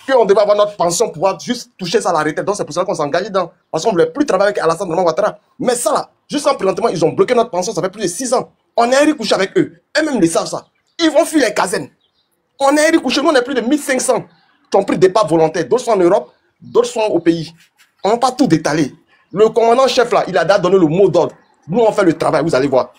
qu'on devait avoir notre pension pour pouvoir juste toucher ça à la retraite. Donc, c'est pour ça qu'on s'est engagé dans... Parce qu'on ne voulait plus travailler avec Alassane Ouattara. Mais ça là, juste en présentement, ils ont bloqué notre pension, ça fait plus de 6 ans. On est allé coucher avec eux. Eux-mêmes, ils savent ça. Ils vont fuir les casernes. On est allé coucher. Nous, on est plus de 1500 qui ont pris le départ volontaire. D'autres sont en Europe, d'autres sont au pays. On n'a pas tout détalé. Le commandant-chef là, il a donné le mot d'ordre. Nous, on fait le travail, vous allez voir.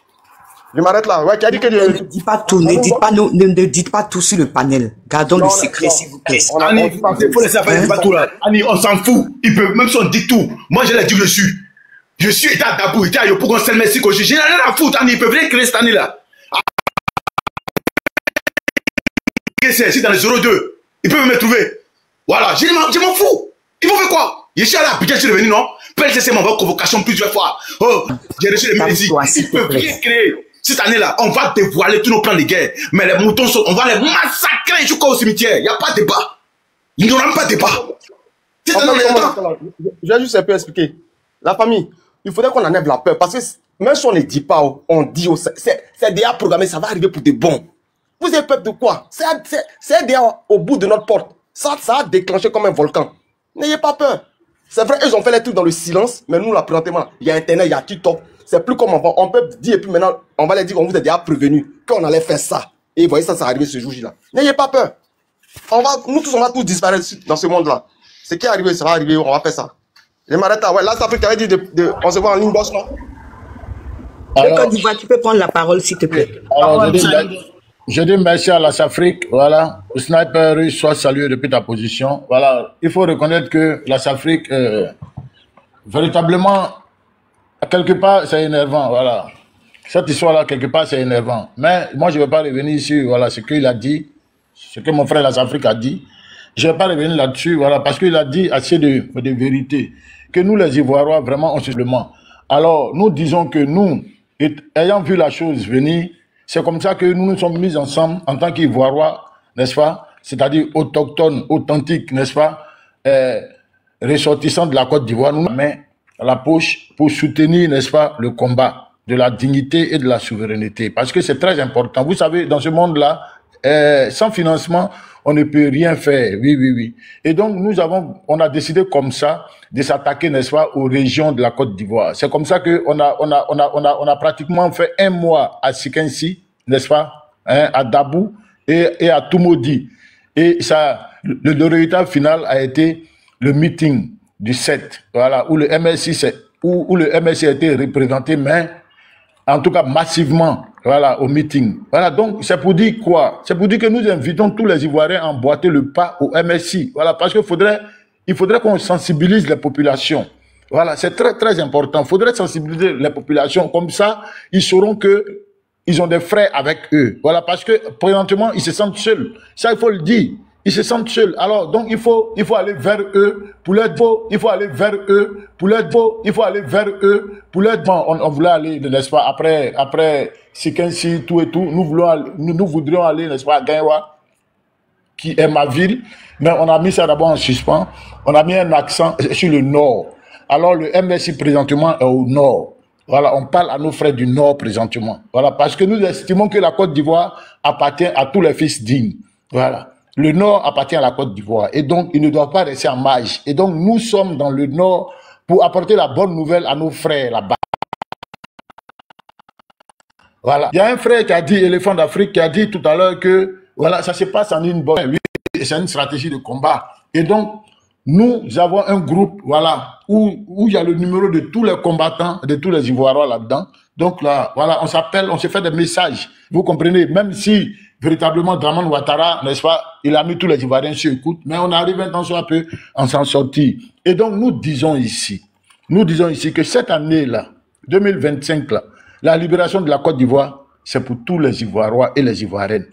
Je m'arrête là. Ouais, qui a dit que... Ne dites pas tout, ne dites pas tout sur le panel. Gardons le secret, s'il vous plaît. Annie, il faut laisser faire pas tout là. Annie, on s'en fout. Ils peuvent, même si on dit tout. Moi, je l'ai dit que je suis. Je suis état d'Abou, état Yopo, qu'on s'est merci que je n'ai rien à foutre. Annie, ils peuvent rien créer cette année là. C'est dans les 02. Ils peuvent me trouver. Voilà, je m'en fous. Ils vont faire quoi? Je suis allé à Abidjan, je suis revenu, non? PLCC m'envoie convocation plusieurs fois. Oh, j'ai reçu les médecins. Ils peuvent rien créer. Cette année-là, on va dévoiler tous nos plans de guerre. Mais les moutons, on va les massacrer jusqu'au cimetière. Il n'y a pas de débat. Il n'y aura pas de débat. Je vais juste un peu expliquer. La famille, il faudrait qu'on enlève la peur. Parce que même si on ne dit pas, on dit, c'est déjà programmé, ça va arriver pour de bon. Vous avez peur de quoi? C'est déjà au bout de notre porte. Ça a déclenché comme un volcan. N'ayez pas peur. C'est vrai, ils ont fait les trucs dans le silence, mais nous, là, présentement, il y a Internet, il y a TikTok. C'est plus comme on peut dire, et puis maintenant, on va leur dire qu'on vous a déjà prévenu qu'on allait faire ça. Et vous voyez, ça arrivé ce jour-là. N'ayez pas peur. Nous tous, on va tous disparaître dans ce monde-là. Ce qui est arrivé, ça va arriver, on va faire ça. Je m'arrête là. Ouais, là, ça fait qu'il dit on se voit en ligne boss, non? Alors, Côte d'Ivoire, tu peux prendre la parole, s'il te plaît. Alors, je dis merci à la SAFRIC, voilà. Le sniper russe soit salué depuis ta position. Voilà, il faut reconnaître que la SAFRIC, véritablement, quelque part, c'est énervant, voilà. Cette histoire-là, quelque part, c'est énervant. Mais moi, je ne vais pas revenir sur, voilà, ce qu'il a dit, ce que mon frère la SAFRIC a dit. Je ne vais pas revenir là-dessus, voilà, parce qu'il a dit assez de vérité. Que nous, les Ivoiriens, vraiment, on se demande. Alors, nous disons que nous, ayant vu la chose venir, c'est comme ça que nous nous sommes mis ensemble en tant qu'Ivoiriens, n'est-ce pas? C'est-à-dire autochtones, authentiques, n'est-ce pas? Ressortissants de la Côte d'Ivoire, nous mettons la poche pour soutenir, n'est-ce pas, le combat de la dignité et de la souveraineté. Parce que c'est très important. Vous savez, dans ce monde-là, sans financement, on ne peut rien faire. Oui, oui, oui. Et donc, on a décidé comme ça de s'attaquer, n'est-ce pas, aux régions de la Côte d'Ivoire. C'est comme ça que on a pratiquement fait 1 mois à Sikensi, n'est-ce pas, hein, à Dabou et à Tumodi. Et ça, le résultat final a été le meeting du 7, voilà, où le MSI a été représenté, mais en tout cas massivement, voilà, au meeting. Voilà, donc c'est pour dire quoi? C'est pour dire que nous invitons tous les Ivoiriens à emboîter le pas au MSI. Voilà, parce qu'il faudrait qu'on sensibilise les populations. Voilà, c'est très très important. Il faudrait sensibiliser les populations, comme ça, ils sauront que ils ont des frères avec eux. Voilà, parce que présentement, ils se sentent seuls. Ça, il faut le dire. Ils se sentent seuls. Alors, donc, il faut aller vers eux pour leur dire, il faut aller vers eux pour leur dire, il faut aller vers eux pour leur dire, on voulait aller, n'est-ce pas, après Sikensi, tout et tout, nous voudrions aller, n'est-ce pas, à Gaïwa, qui est ma ville, mais on a mis ça d'abord en suspens, on a mis un accent sur le nord. Alors, le MSI présentement est au nord. Voilà, on parle à nos frères du nord présentement. Voilà, parce que nous estimons que la Côte d'Ivoire appartient à tous les fils dignes. Voilà. Le Nord appartient à la Côte d'Ivoire et donc il ne doit pas rester en marge. Et donc nous sommes dans le Nord pour apporter la bonne nouvelle à nos frères là-bas. Voilà. Il y a un frère qui a dit, éléphant d'Afrique, qui a dit tout à l'heure que voilà, ça se passe en une bonne. Oui, c'est une stratégie de combat. Et donc nous avons un groupe, voilà, où il y a le numéro de tous les combattants, de tous les Ivoiriens là-dedans. Donc là, voilà, on s'appelle, on se fait des messages. Vous comprenez, même si véritablement Dramane Ouattara, n'est-ce pas, il a mis tous les Ivoiriens sur écoute, mais on arrive un temps soit peu à s'en sortir. Et donc nous disons ici que cette année-là, 2025 là, la libération de la Côte d'Ivoire, c'est pour tous les Ivoiriens et les Ivoiriennes.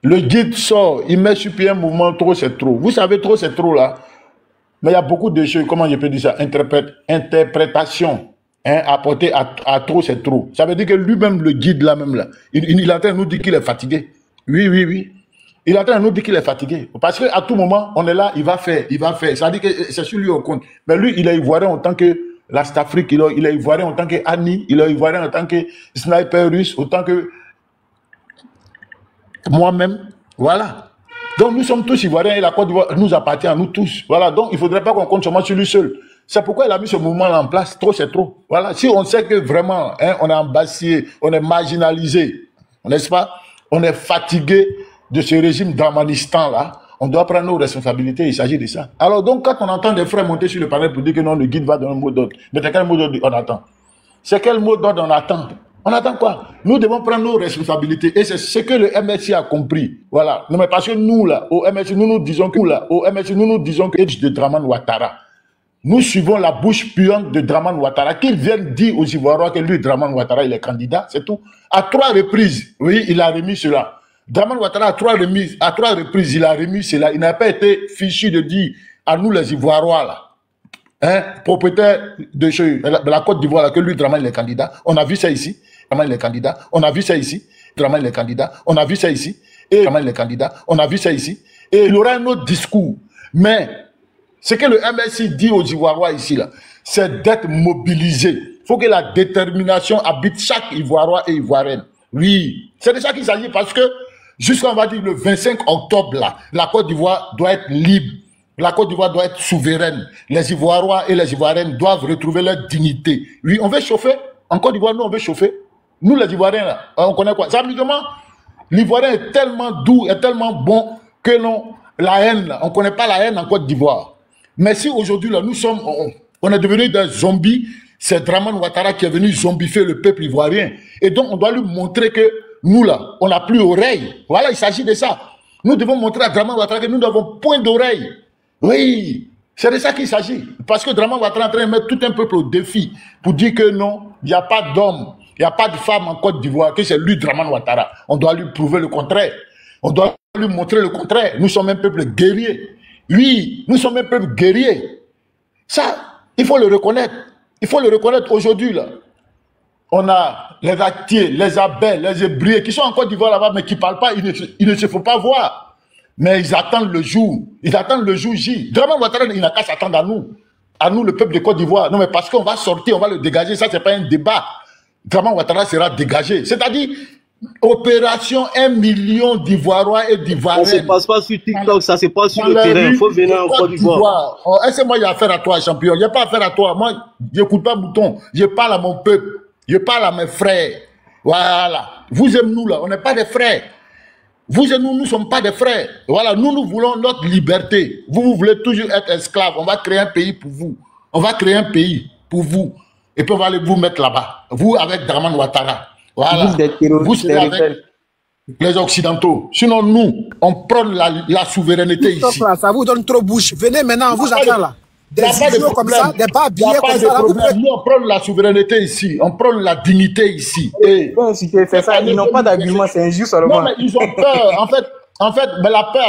Le guide sort, il met sur pied un mouvement, trop c'est trop. Vous savez, trop c'est trop là. Mais il y a beaucoup de choses, comment je peux dire ça, interprétation. Hein, apporter à trop, c'est trop. Ça veut dire que lui-même, le guide là-même, là, il est en train de nous dire qu'il est fatigué. Oui. Il est en train de nous dire qu'il est fatigué. Parce qu'à tout moment, on est là, il va faire. Ça veut dire que c'est sur lui au compte. Mais lui, il est ivoirien en tant que l'Astafrique, il est ivoirien en tant que Annie, il est ivoirien en tant que sniper russe, autant que moi-même. Voilà. Donc nous sommes tous ivoiriens et la Côte d'Ivoire nous appartient à nous tous. Voilà. Donc il ne faudrait pas qu'on compte seulement sur lui seul. C'est pourquoi il a mis ce mouvement-là en place. Trop, c'est trop. Voilà. Si on sait que vraiment, hein, on est embassé, on est marginalisé, n'est-ce pas? On est fatigué de ce régime d'Amanistan-là. On doit prendre nos responsabilités. Il s'agit de ça. Alors, donc, quand on entend des frères monter sur le panel pour dire que non, le guide va donner un mot d'ordre. Mais c'est quel mot d'ordre on attend? C'est quel mot d'ordre on attend? On attend quoi? Nous devons prendre nos responsabilités. Et c'est ce que le MSI a compris. Voilà. Non, mais parce que nous, là, au MSI, nous disons que, de Dramane Ouattara. Nous suivons la bouche puante de Dramane Ouattara, qu'il vienne dire aux Ivoiriens que lui, Dramane Ouattara, il est candidat, c'est tout. À 3 reprises, oui, il a remis cela. Dramane Ouattara, à 3 reprises, il a remis cela. Il n'a pas été fichu de dire à nous, les Ivoiriens, là, hein, propriétaires de la Côte d'Ivoire, que lui, Dramane, il est candidat. On a vu ça ici. Dramane, il est candidat. On a vu ça ici. Dramane, il est candidat. On a vu ça ici. Et Dramane, il est candidat. On a vu ça ici. Et il aura un autre discours. Mais ce que le MSI dit aux Ivoiriens ici, là, c'est d'être mobilisé. Il faut que la détermination habite chaque Ivoirien et Ivoirienne. Oui, c'est de ça qu'il s'agit parce que jusqu'à, on va dire, le 25 octobre, là, la Côte d'Ivoire doit être libre. La Côte d'Ivoire doit être souveraine. Les Ivoiriens et les Ivoiriennes doivent retrouver leur dignité. Oui, on veut chauffer. En Côte d'Ivoire, nous, on veut chauffer. Nous, les Ivoiriens, là, on connaît quoi? Ça, amusement, l'Ivoirien est tellement doux, est tellement bon que non, la haine, là, on ne connaît pas la haine en Côte d'Ivoire. Mais si aujourd'hui, là, nous sommes, on est devenus des zombies, c'est Dramane Ouattara qui est venu zombifier le peuple ivoirien. Et donc, on doit lui montrer que nous, là, on n'a plus oreille. Voilà, il s'agit de ça. Nous devons montrer à Dramane Ouattara que nous n'avons point d'oreille. Oui, c'est de ça qu'il s'agit. Parce que Dramane Ouattara est en train de mettre tout un peuple au défi pour dire que non, il n'y a pas d'homme, il n'y a pas de femme en Côte d'Ivoire, que c'est lui, Dramane Ouattara. On doit lui prouver le contraire. On doit lui montrer le contraire. Nous sommes un peuple guerrier. Oui, nous sommes un peuple guerrier. Ça, il faut le reconnaître. Il faut le reconnaître aujourd'hui, là. On a les actiers, les abeilles, les ébriers qui sont en Côte d'Ivoire là-bas, mais qui ne parlent pas, ils ne se font pas voir. Mais ils attendent le jour. Ils attendent le jour J. Dramane Ouattara, il n'a qu'à s'attendre à nous. À nous, le peuple de Côte d'Ivoire. Non, mais parce qu'on va sortir, on va le dégager. Ça, ce n'est pas un débat. Dramane Ouattara sera dégagé. C'est-à-dire, opération 1 million d'Ivoiriens et d'Ivoiriennes. Ça ne se passe pas sur TikTok, ça se passe sur le terrain. Il faut venir en Côte d'Ivoire. Est-ce que moi, j'ai affaire à toi, champion? Il n'y a pas affaire à toi. Moi, je n'écoute pas Mouton. Je parle à mon peuple. Je parle à mes frères. Voilà. Vous et nous, là, on n'est pas des frères. Vous et nous, nous ne sommes pas des frères. Voilà, nous voulons notre liberté. Vous voulez toujours être esclave. On va créer un pays pour vous. On va créer un pays pour vous. Et puis on va aller vous mettre là-bas. Vous avec Dramane Ouattara. Voilà. Vous serez avec les Occidentaux. Sinon, nous, on prend la souveraineté ici. Ça vous donne trop bouche. Venez maintenant, on vous attend là. Des idiots comme ça, des pas habillés comme ça. Nous, on prend la souveraineté ici. On prend la dignité ici. Et bon, si tu fais ça, ils n'ont pas d'argument, c'est injuste seulement. Non, mais ils ont peur. En fait, En fait, mais la paix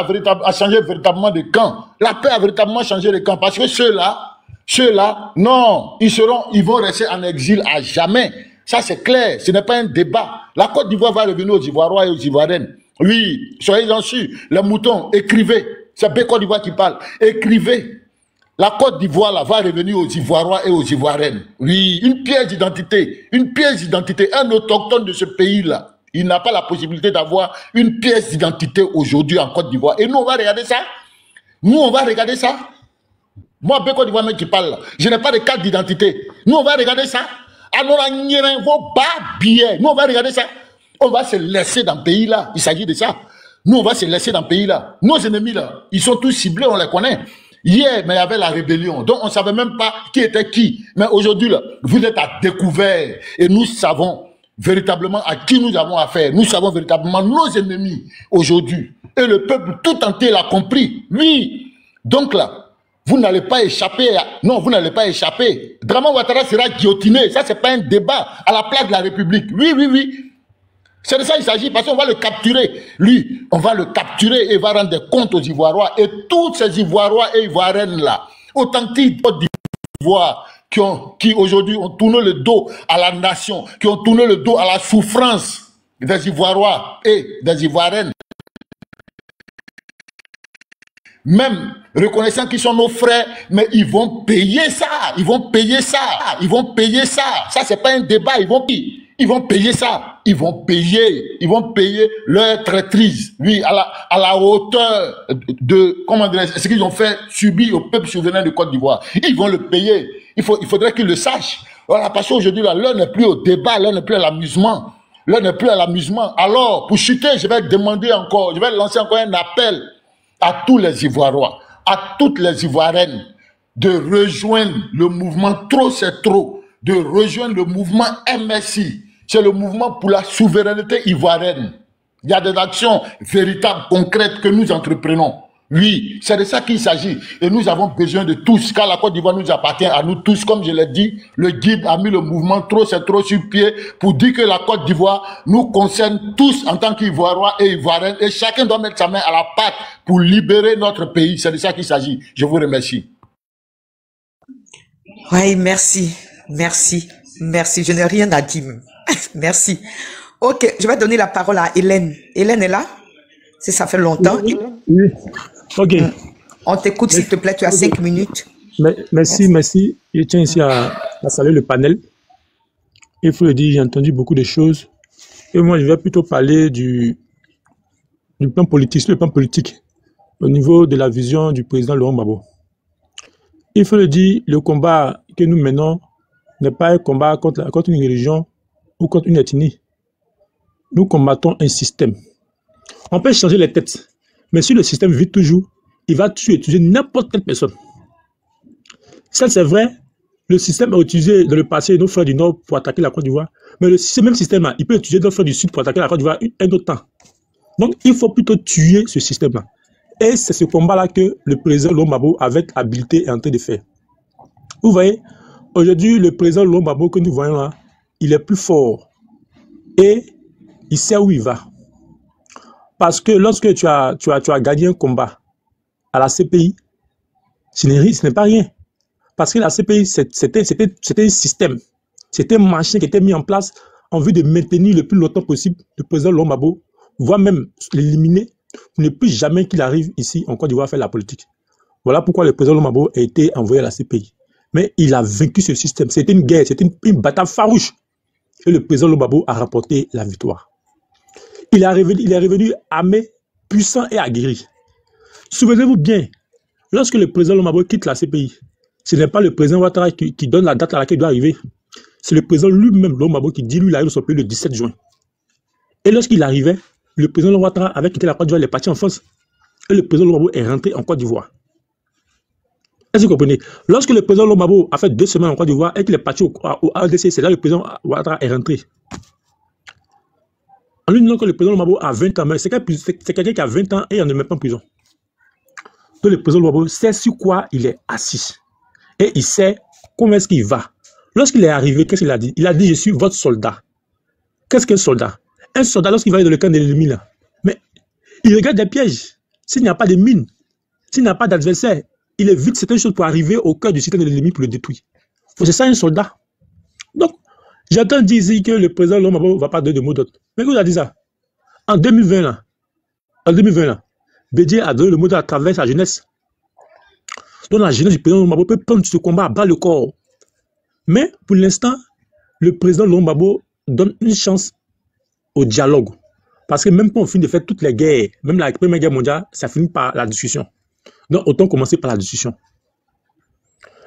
a changé véritablement de camp. La paix a véritablement changé de camp. Parce que ceux-là, non, ils vont rester en exil à jamais. Ça, c'est clair. Ce n'est pas un débat. La Côte d'Ivoire va revenir aux Ivoiriens et aux Ivoiriennes. Oui, soyez-en sûrs. Les moutons, écrivez. C'est B Côte d'Ivoire qui parle. Écrivez. La Côte d'Ivoire là va revenir aux Ivoiriens et aux Ivoiriennes. Oui, une pièce d'identité. Une pièce d'identité. Un autochtone de ce pays-là. Il n'a pas la possibilité d'avoir une pièce d'identité aujourd'hui en Côte d'Ivoire. Et nous, on va regarder ça. Nous, on va regarder ça. Moi, B Côte d'Ivoire, même qui parle là. Je n'ai pas de carte d'identité. Nous, on va regarder ça. Alors, vos bas billets. Nous, on va regarder ça. On va se laisser dans le pays là. Il s'agit de ça. Nous, on va se laisser dans le pays là. Nos ennemis là, ils sont tous ciblés, on les connaît. Hier, mais il y avait la rébellion. Donc, on ne savait même pas qui était qui. Mais aujourd'hui, là, vous êtes à découvert. Et nous savons véritablement à qui nous avons affaire. Nous savons véritablement nos ennemis aujourd'hui. Et le peuple tout entier l'a compris. Oui. Donc là, vous n'allez pas échapper. Non, vous n'allez pas échapper. Draman Ouattara sera guillotiné. Ça, c'est pas un débat à la place de la République. Oui, oui, oui. C'est de ça qu'il s'agit, parce qu'on va le capturer. Lui, on va le capturer et il va rendre des comptes aux Ivoiriens. Et tous ces Ivoiriens et Ivoiriennes là, authentiques d'Ivoire, qui aujourd'hui ont tourné le dos à la nation, qui ont tourné le dos à la souffrance des Ivoiriens et des Ivoiriennes. Même reconnaissant qu'ils sont nos frères, mais ils vont payer ça, ils vont payer ça, ils vont payer ça. Ça, c'est pas un débat, ils vont payer ça, ils vont payer leur traîtrise, oui, à la hauteur de, comment dire, ce qu'ils ont fait subir au peuple souverain de Côte d'Ivoire. Ils vont le payer. Il faudrait qu'ils le sachent. Voilà, parce qu'aujourd'hui, là, l'heure n'est plus au débat, l'heure n'est plus à l'amusement. L'heure n'est plus à l'amusement. Alors, pour chuter, je vais lancer encore un appel à tous les Ivoiriens, à toutes les Ivoiriennes, de rejoindre le mouvement Trop c'est trop, de rejoindre le mouvement MSI. C'est le mouvement pour la souveraineté ivoirienne. Il y a des actions véritables, concrètes que nous entreprenons. Oui, c'est de ça qu'il s'agit. Et nous avons besoin de tous, car la Côte d'Ivoire nous appartient à nous tous. Comme je l'ai dit, le guide a mis le mouvement Trop c'est trop sur pied pour dire que la Côte d'Ivoire nous concerne tous en tant qu'Ivoiriens et Ivoiriennes. Et chacun doit mettre sa main à la pâte pour libérer notre pays. C'est de ça qu'il s'agit. Je vous remercie. Oui, merci. Merci. Merci. Je n'ai rien à dire. Merci. Ok, je vais donner la parole à Hélène. Hélène est là? Si ça fait longtemps. Oui. Ok. On t'écoute, s'il te plaît, tu as 5 minutes. Merci. Je tiens ici à saluer le panel. Il faut le dire, j'ai entendu beaucoup de choses. Et moi, je vais plutôt parler du plan politique, le plan politique, au niveau de la vision du président Laurent Gbagbo. Il faut le dire, le combat que nous menons n'est pas un combat contre une religion ou contre une ethnie. Nous combattons un système. On peut changer les têtes, mais si le système vit toujours, il va tuer n'importe quelle personne. Ça, c'est vrai, le système a utilisé dans le passé nos frères du Nord pour attaquer la Côte d'Ivoire, mais ce même système-là, il peut utiliser nos frères du Sud pour attaquer la Côte d'Ivoire un autre temps. Donc, il faut plutôt tuer ce système-là. Et c'est ce combat-là que le président Laurent Gbagbo, avec habileté, est en train de faire. Vous voyez, aujourd'hui, le président Laurent Gbagbo que nous voyons là, il est plus fort et il sait où il va. Parce que lorsque tu as gagné un combat à la CPI, ce n'est pas rien. Parce que la CPI, c'était un système. C'était un machin qui était mis en place en vue de maintenir le plus longtemps possible le président Laurent Gbagbo, voire même l'éliminer pour ne plus jamais qu'il arrive ici en Côte d'Ivoire faire la politique. Voilà pourquoi le président Laurent Gbagbo a été envoyé à la CPI. Mais il a vaincu ce système. C'était une guerre, c'était une bataille farouche. Et le président Laurent Gbagbo a rapporté la victoire. Il est revenu armé, puissant et aguerri. Souvenez-vous bien, lorsque le président Laurent Gbagbo quitte la CPI, ce n'est pas le président Ouattara qui donne la date à laquelle il doit arriver. C'est le président lui-même, Laurent Gbagbo, qui dit lui, il arrive dans son pays le 17 juin. Et lorsqu'il arrivait, le président Ouattara avait quitté la Côte d'Ivoire, il est parti en France. Et le président Laurent Gbagbo est rentré en Côte d'Ivoire. Est-ce que vous comprenez? Lorsque le président Laurent Gbagbo a fait 2 semaines en Côte d'Ivoire et qu'il est parti au RDC, c'est là que le président Ouattara est rentré. En lui disant que le président Laurent Gbagbo a 20 ans, mais c'est quelqu'un qui a 20 ans et il ne met pas en prison. Donc le président Laurent Gbagbo sait sur quoi il est assis. Et il sait comment est-ce qu'il va. Lorsqu'il est arrivé, qu'est-ce qu'il a dit? Il a dit, je suis votre soldat. Qu'est-ce qu'un soldat? Un soldat, lorsqu'il va aller dans le camp de l'ennemi, là, mais Il regarde des pièges. S'il n'y a pas de mine, s'il n'y a pas d'adversaire, il évite certaines choses pour arriver au cœur du système de l'ennemi pour le détruire. C'est ça un soldat. Donc, j'entends dire ici que le président Lomabo ne va pas donner de mots d'autres. Mais qui vous a dit ça? En 2020, là, Bédié a donné le mot à travers sa jeunesse. Donc la jeunesse du président Lomabo peut prendre ce combat à bras le corps. Mais pour l'instant, le président Lomabo donne une chance au dialogue. Parce que même quand on finit de faire toutes les guerres, même la Première Guerre mondiale, ça finit par la discussion. Donc autant commencer par la discussion.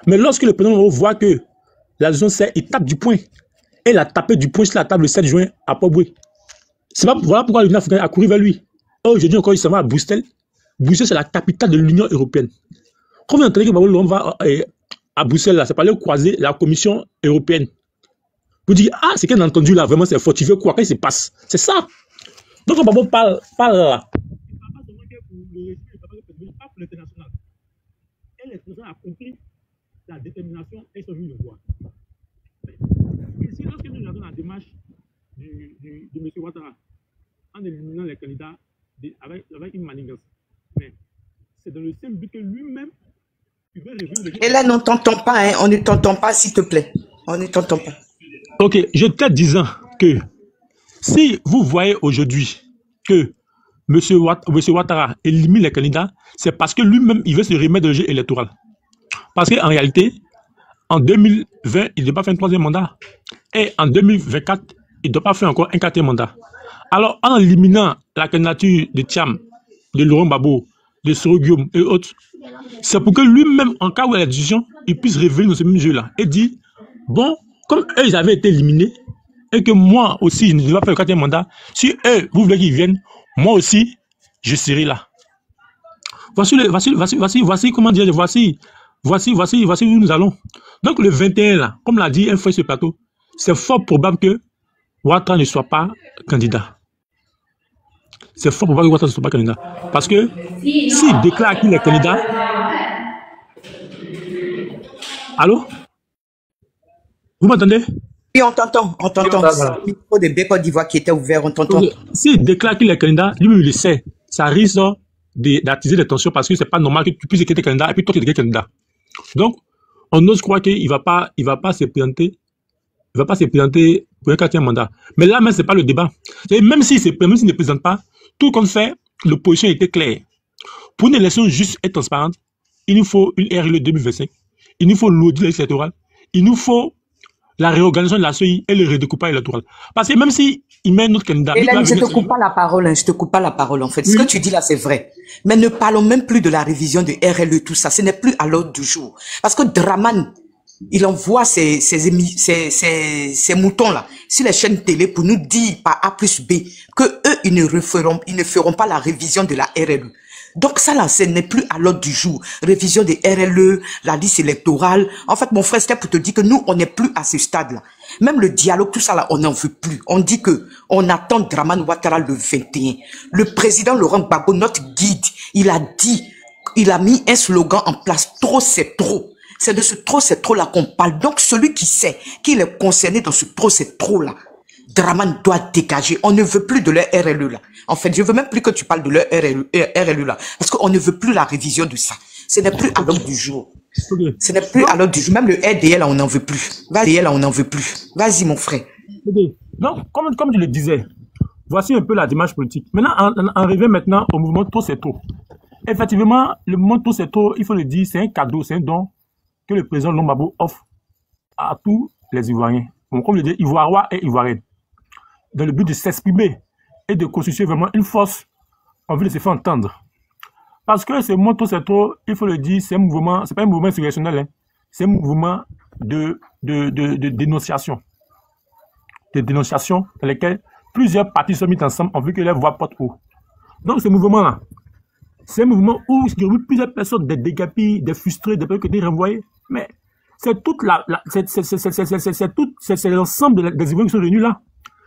Mais lorsque le président Lomabo voit que la discussion c'est, il tape du poing. Et il a tapé du poing sur la table le 7 juin à Port-Boué. Voilà pourquoi l'Union africaine a couru vers lui. Aujourd'hui encore, il s'en va à Bruxelles. Bruxelles, c'est la capitale de l'Union européenne. Quand vous entendez que Babou va à Bruxelles, là, c'est pour aller croiser la Commission européenne. Vous dites, ah, c'est qu'elle a entendu là, vraiment, c'est fortifié, quoi, qu'est-ce qui se passe? C'est ça. Donc, quand Babou parle là. Et les présidents ont compris la détermination et sont venus le voir. Ici, lorsque nous avons la démarche de M. Ouattara, en éliminant les candidats avec une manigance, mais c'est dans le simple but que lui-même, il veut révéler. Et là, on ne t'entend pas, hein? On ne t'entend pas, s'il te plaît. On ne t'entend pas. Ok, je t'ai disant que si vous voyez aujourd'hui que M. Ouattara élimine les candidats, c'est parce que lui-même, il veut se remettre au jeu électoral. Parce qu'en réalité, en 2020, il ne doit pas faire un troisième mandat. Et en 2024, il ne doit pas faire encore un quatrième mandat. Alors, en éliminant la candidature de Thiam, de Laurent Gbagbo, de Soro Guillaume et autres, c'est pour que lui-même, en cas où il y a la décision, il puisse revenir dans ce même jeu-là et dire, bon, comme eux, ils avaient été éliminés, et que moi aussi, je ne dois pas faire le quatrième mandat, si eux, vous voulez qu'ils viennent, moi aussi, je serai là. Voici comment dire, voici où nous allons. Donc, le 21, là, comme l'a dit un frère sur le plateau, c'est fort probable que Ouattara ne soit pas candidat. C'est fort probable que Ouattara ne soit pas candidat. Parce que s'il déclare qu'il est candidat... Allô? Vous m'entendez? Oui, on t'entend, on t'entend. Voilà. Le micro de Côte d'Ivoire qui était ouvert, on t'entend. S'il déclare qu'il est candidat, lui-même il le sait. Ça risque d'attiser les tensions parce que c'est pas normal que tu puisses être candidat et puis toi tu es candidat. Donc, on ose croire qu'il ne va pas se présenter. Il ne va pas se présenter pour un quatrième mandat. Mais là, même, ce n'est pas le débat. Même s'il ne présente pas, tout compte fait, l'opposition était claire. Pour une élection juste et transparente, il nous faut une RLE 2025. Il nous faut l'audit électoral. Il nous faut la réorganisation de la CEI et le redécoupage électoral. Parce que même s'il met notre candidat... Et là, je ne te coupe pas la parole, hein, je te coupe pas la parole, en fait. Oui. Ce que tu dis là, c'est vrai. Mais ne parlons même plus de la révision de RLE, tout ça. Ce n'est plus à l'ordre du jour. Parce que Draman, il envoie ces moutons-là sur les chaînes télé pour nous dire par A plus B que eux, ils ne feront pas la révision de la RLE. Donc ça là, ce n'est plus à l'ordre du jour. Révision des RLE, la liste électorale. En fait, mon frère, c'était pour te dire que nous, on n'est plus à ce stade-là. Même le dialogue, tout ça là, on n'en veut plus. On dit que on attend Dramane Ouattara le 21. Le président Laurent Gbagbo, notre guide, il a dit, il a mis un slogan en place. Trop, c'est trop. C'est de ce trop, c'est trop là qu'on parle. Donc celui qui sait qu'il est concerné dans ce trop, c'est trop là, Dramane doit dégager. On ne veut plus de leur RLE là. En fait, je veux même plus que tu parles de leur RLE là. Parce qu'on ne veut plus la révision de ça. Ce n'est plus à l'ordre du jour. Ce n'est plus à l'ordre du jour. Même le RDL là, on n'en veut plus. RDL là, on n'en veut plus. Vas-y, mon frère. Donc, comme je le disais, voici un peu la démarche politique. Maintenant, on revient maintenant au mouvement Tout c'est trop. Effectivement, le mouvement Tout c'est trop, il faut le dire, c'est un cadeau, c'est un don que le président Laurent Gbagbo offre à tous les Ivoiriens. Donc, comme je le dis, Ivoiriens et Ivoiriennes. Dans le but de s'exprimer et de constituer vraiment une force en vue de se faire entendre. Parce que ce mouvement Tout c'est trop, il faut le dire, c'est un mouvement, c'est pas un mouvement insurrectionnel, hein. C'est un mouvement de dénonciation. De dénonciation dans lesquels plusieurs partis sont mis ensemble en vue que leur voix porte haut. Donc ce mouvement-là, c'est un mouvement où il y a eu plusieurs personnes, des dégapis, des frustrés, des personnes qui étaient renvoyées. Mais c'est toute c'est l'ensemble des Ivoiriens qui sont réunis là.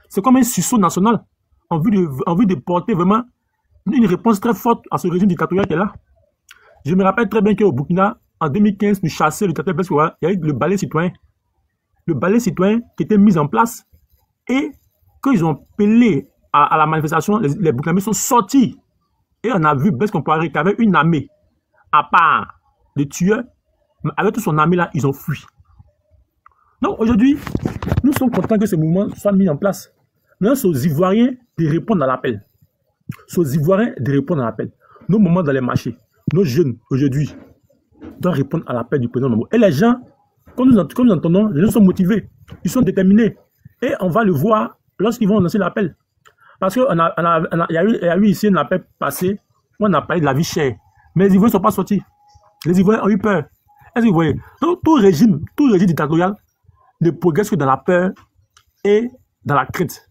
C'est comme un sursaut national en vue de porter vraiment une réponse très forte à ce régime dictatorial qui est là. Je me rappelle très bien qu'au Burkina, en 2015, nous chassions le dictateur parce qu'il y a eu le balai citoyen. Le balai citoyen qui était mis en place et quand ils ont appelé à la manifestation, les Burkinabés sont sortis Et on a vu Blaise Compaoré qui avait une armée, à part les tueurs, mais avec tout son armée là, ils ont fui. Donc aujourd'hui, nous sommes contents que ce mouvement soit mis en place. Maintenant, c'est aux Ivoiriens de répondre à l'appel. C'est aux Ivoiriens de répondre à l'appel. Nos moments dans les marchés, nos jeunes aujourd'hui doivent répondre à l'appel du président Gbagbo. Et les gens, comme nous entendons, les gens sont motivés, ils sont déterminés. Et on va le voir lorsqu'ils vont lancer l'appel. Parce qu'il y a eu ici un appel passé où on a parlé de la vie chère. Mais les Ivoiriens ne sont pas sortis. Les Ivoiriens ont eu peur. Est-ce que vous voyez? Donc, tout régime dictatorial ne progresse que dans la peur et dans la crainte.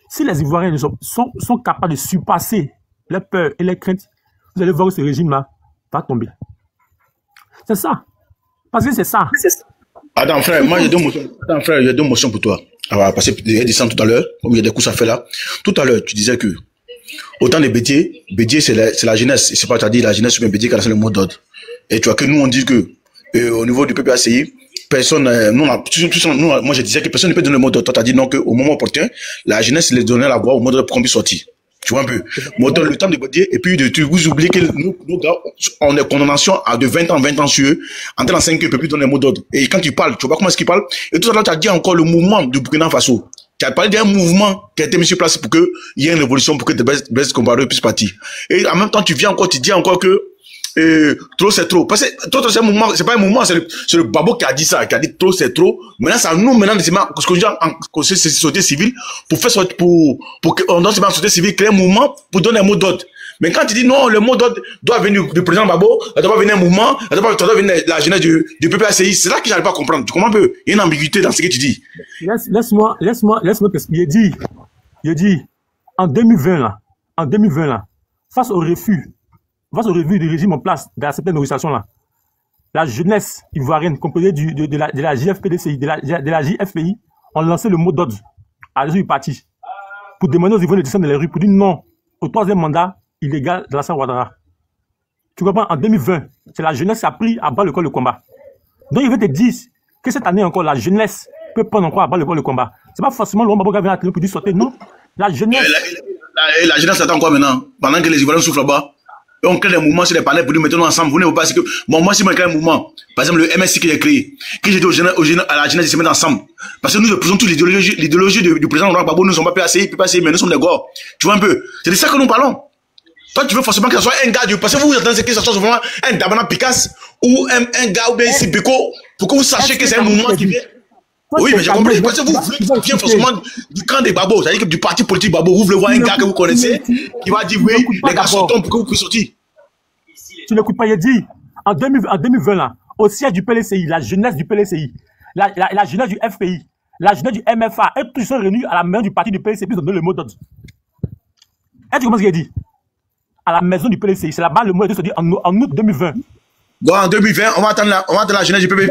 Si les Ivoiriens sont capables de surpasser les peurs et les craintes, vous allez voir que ce régime-là va tomber. C'est ça. Parce que c'est ça. Attends, frère, moi j'ai deux motions pour toi. Alors, parce qu'il y a des centres tout à l'heure, comme il y a des coups à faire là. Tout à l'heure, tu disais que, autant de Bédier c'est la jeunesse. C'est pas, tu as dit la jeunesse ou bien Bédier qui a lancé le mot d'ordre. Et tu vois que nous, on dit que, au niveau du PPACI, personne, moi je disais que personne ne peut donner le mot d'ordre. Toi, tu as dit non, qu'au moment opportun, la jeunesse les donnait la voix au mot d'ordre pour qu'on puisse sortir. Tu vois un peu. Moi, donne le temps de Bédier, et puis vous oubliez que nous gars, on est condamnation à de 20 ans sur eux, en train de 5 ans, ils ne peuvent plus donner le mot d'ordre. Et quand tu parles, tu vois comment est-ce qu'ils parlent. Et tout à l'heure, tu as dit encore le mouvement du Burkina Faso. Tu as parlé d'un mouvement qui a été mis sur place pour qu'il y ait une révolution, pour que Blaise Compaoré puisse partir. Et en même temps, tu dis encore que trop c'est trop. Parce que trop c'est un mouvement, c'est pas un mouvement, c'est le Babo qui a dit ça, qui a dit trop c'est trop. Maintenant, c'est à nous, ce qu'on dit en société civile, pour qu'on donne en société civile, créer un mouvement pour donner un mot d'ordre. Mais quand tu dis non, le mot d'ordre doit venir du président Babo, ça doit pas venir un mouvement, ça doit pas venir la jeunesse du PPACI, c'est là que j'arrive pas à comprendre. Tu comprends un peu? Il y a une ambiguïté dans ce que tu dis. Laisse-moi t'expliquer. Il dit, en 2020 là, face au refus du régime en place de cette négociation là, la jeunesse ivoirienne composée de la JFPDCI, de la JFPI, ont lancé le mot d'ordre à l'issue du parti pour demander aux Ivoiriens de descendre dans les rues pour dire non au troisième mandat illégal de Alassane Ouattara. Tu comprends? En 2020, c'est la jeunesse qui a pris à bas le corps le combat. Donc il veut te dire que cette année encore, la jeunesse peut prendre encore à bas le corps le combat. C'est pas forcément Laurent Gbagbo qui vient à la télé pour dire sortez, non. La jeunesse... La jeunesse attend quoi maintenant? Pendant que les Ivoiriens souffrent là-bas, on crée des mouvements sur les panels pour nous mettre ensemble. Vous n'avez pas que moi si moi crée un mouvement, par exemple le MSI que j'ai créé, que j'ai dit à la jeunesse de se mettre ensemble, parce que nous représentons toute l'idéologie du président Laurent Gbagbo. Nous ne sommes pas PACI, mais nous sommes des gars. Tu vois un peu? C'est de ça que nous parlons. Toi, tu veux forcément que ce soit un gars parce que vous attendez que ce soit vraiment un Dabana Picasse ou un gars ou bien ici Pico pour que vous sachiez que c'est un mouvement qui vient. Oui, mais j'ai compris. Parce que vous voulez qu'il vienne forcément du camp des Babos, c'est-à-dire que du parti politique Babo. Vous voulez voir un gars que vous connaissez qui va dire oui, les gars sortent pour que vous puissiez sortir. Tu n'écoutes pas, il dit en 2020 là, au siège du PLCI, la jeunesse du PLCI, la jeunesse du FPI, la jeunesse du MFA, et tous sont réunis à la maison du parti du PLCI pour donner le mot d'ordre. Et tu comprends ce qu'il a dit? À la maison du PLCI, c'est là-bas le mot d'ordre en août 2020. Donc en 2020, on va attendre la jeunesse du PLCI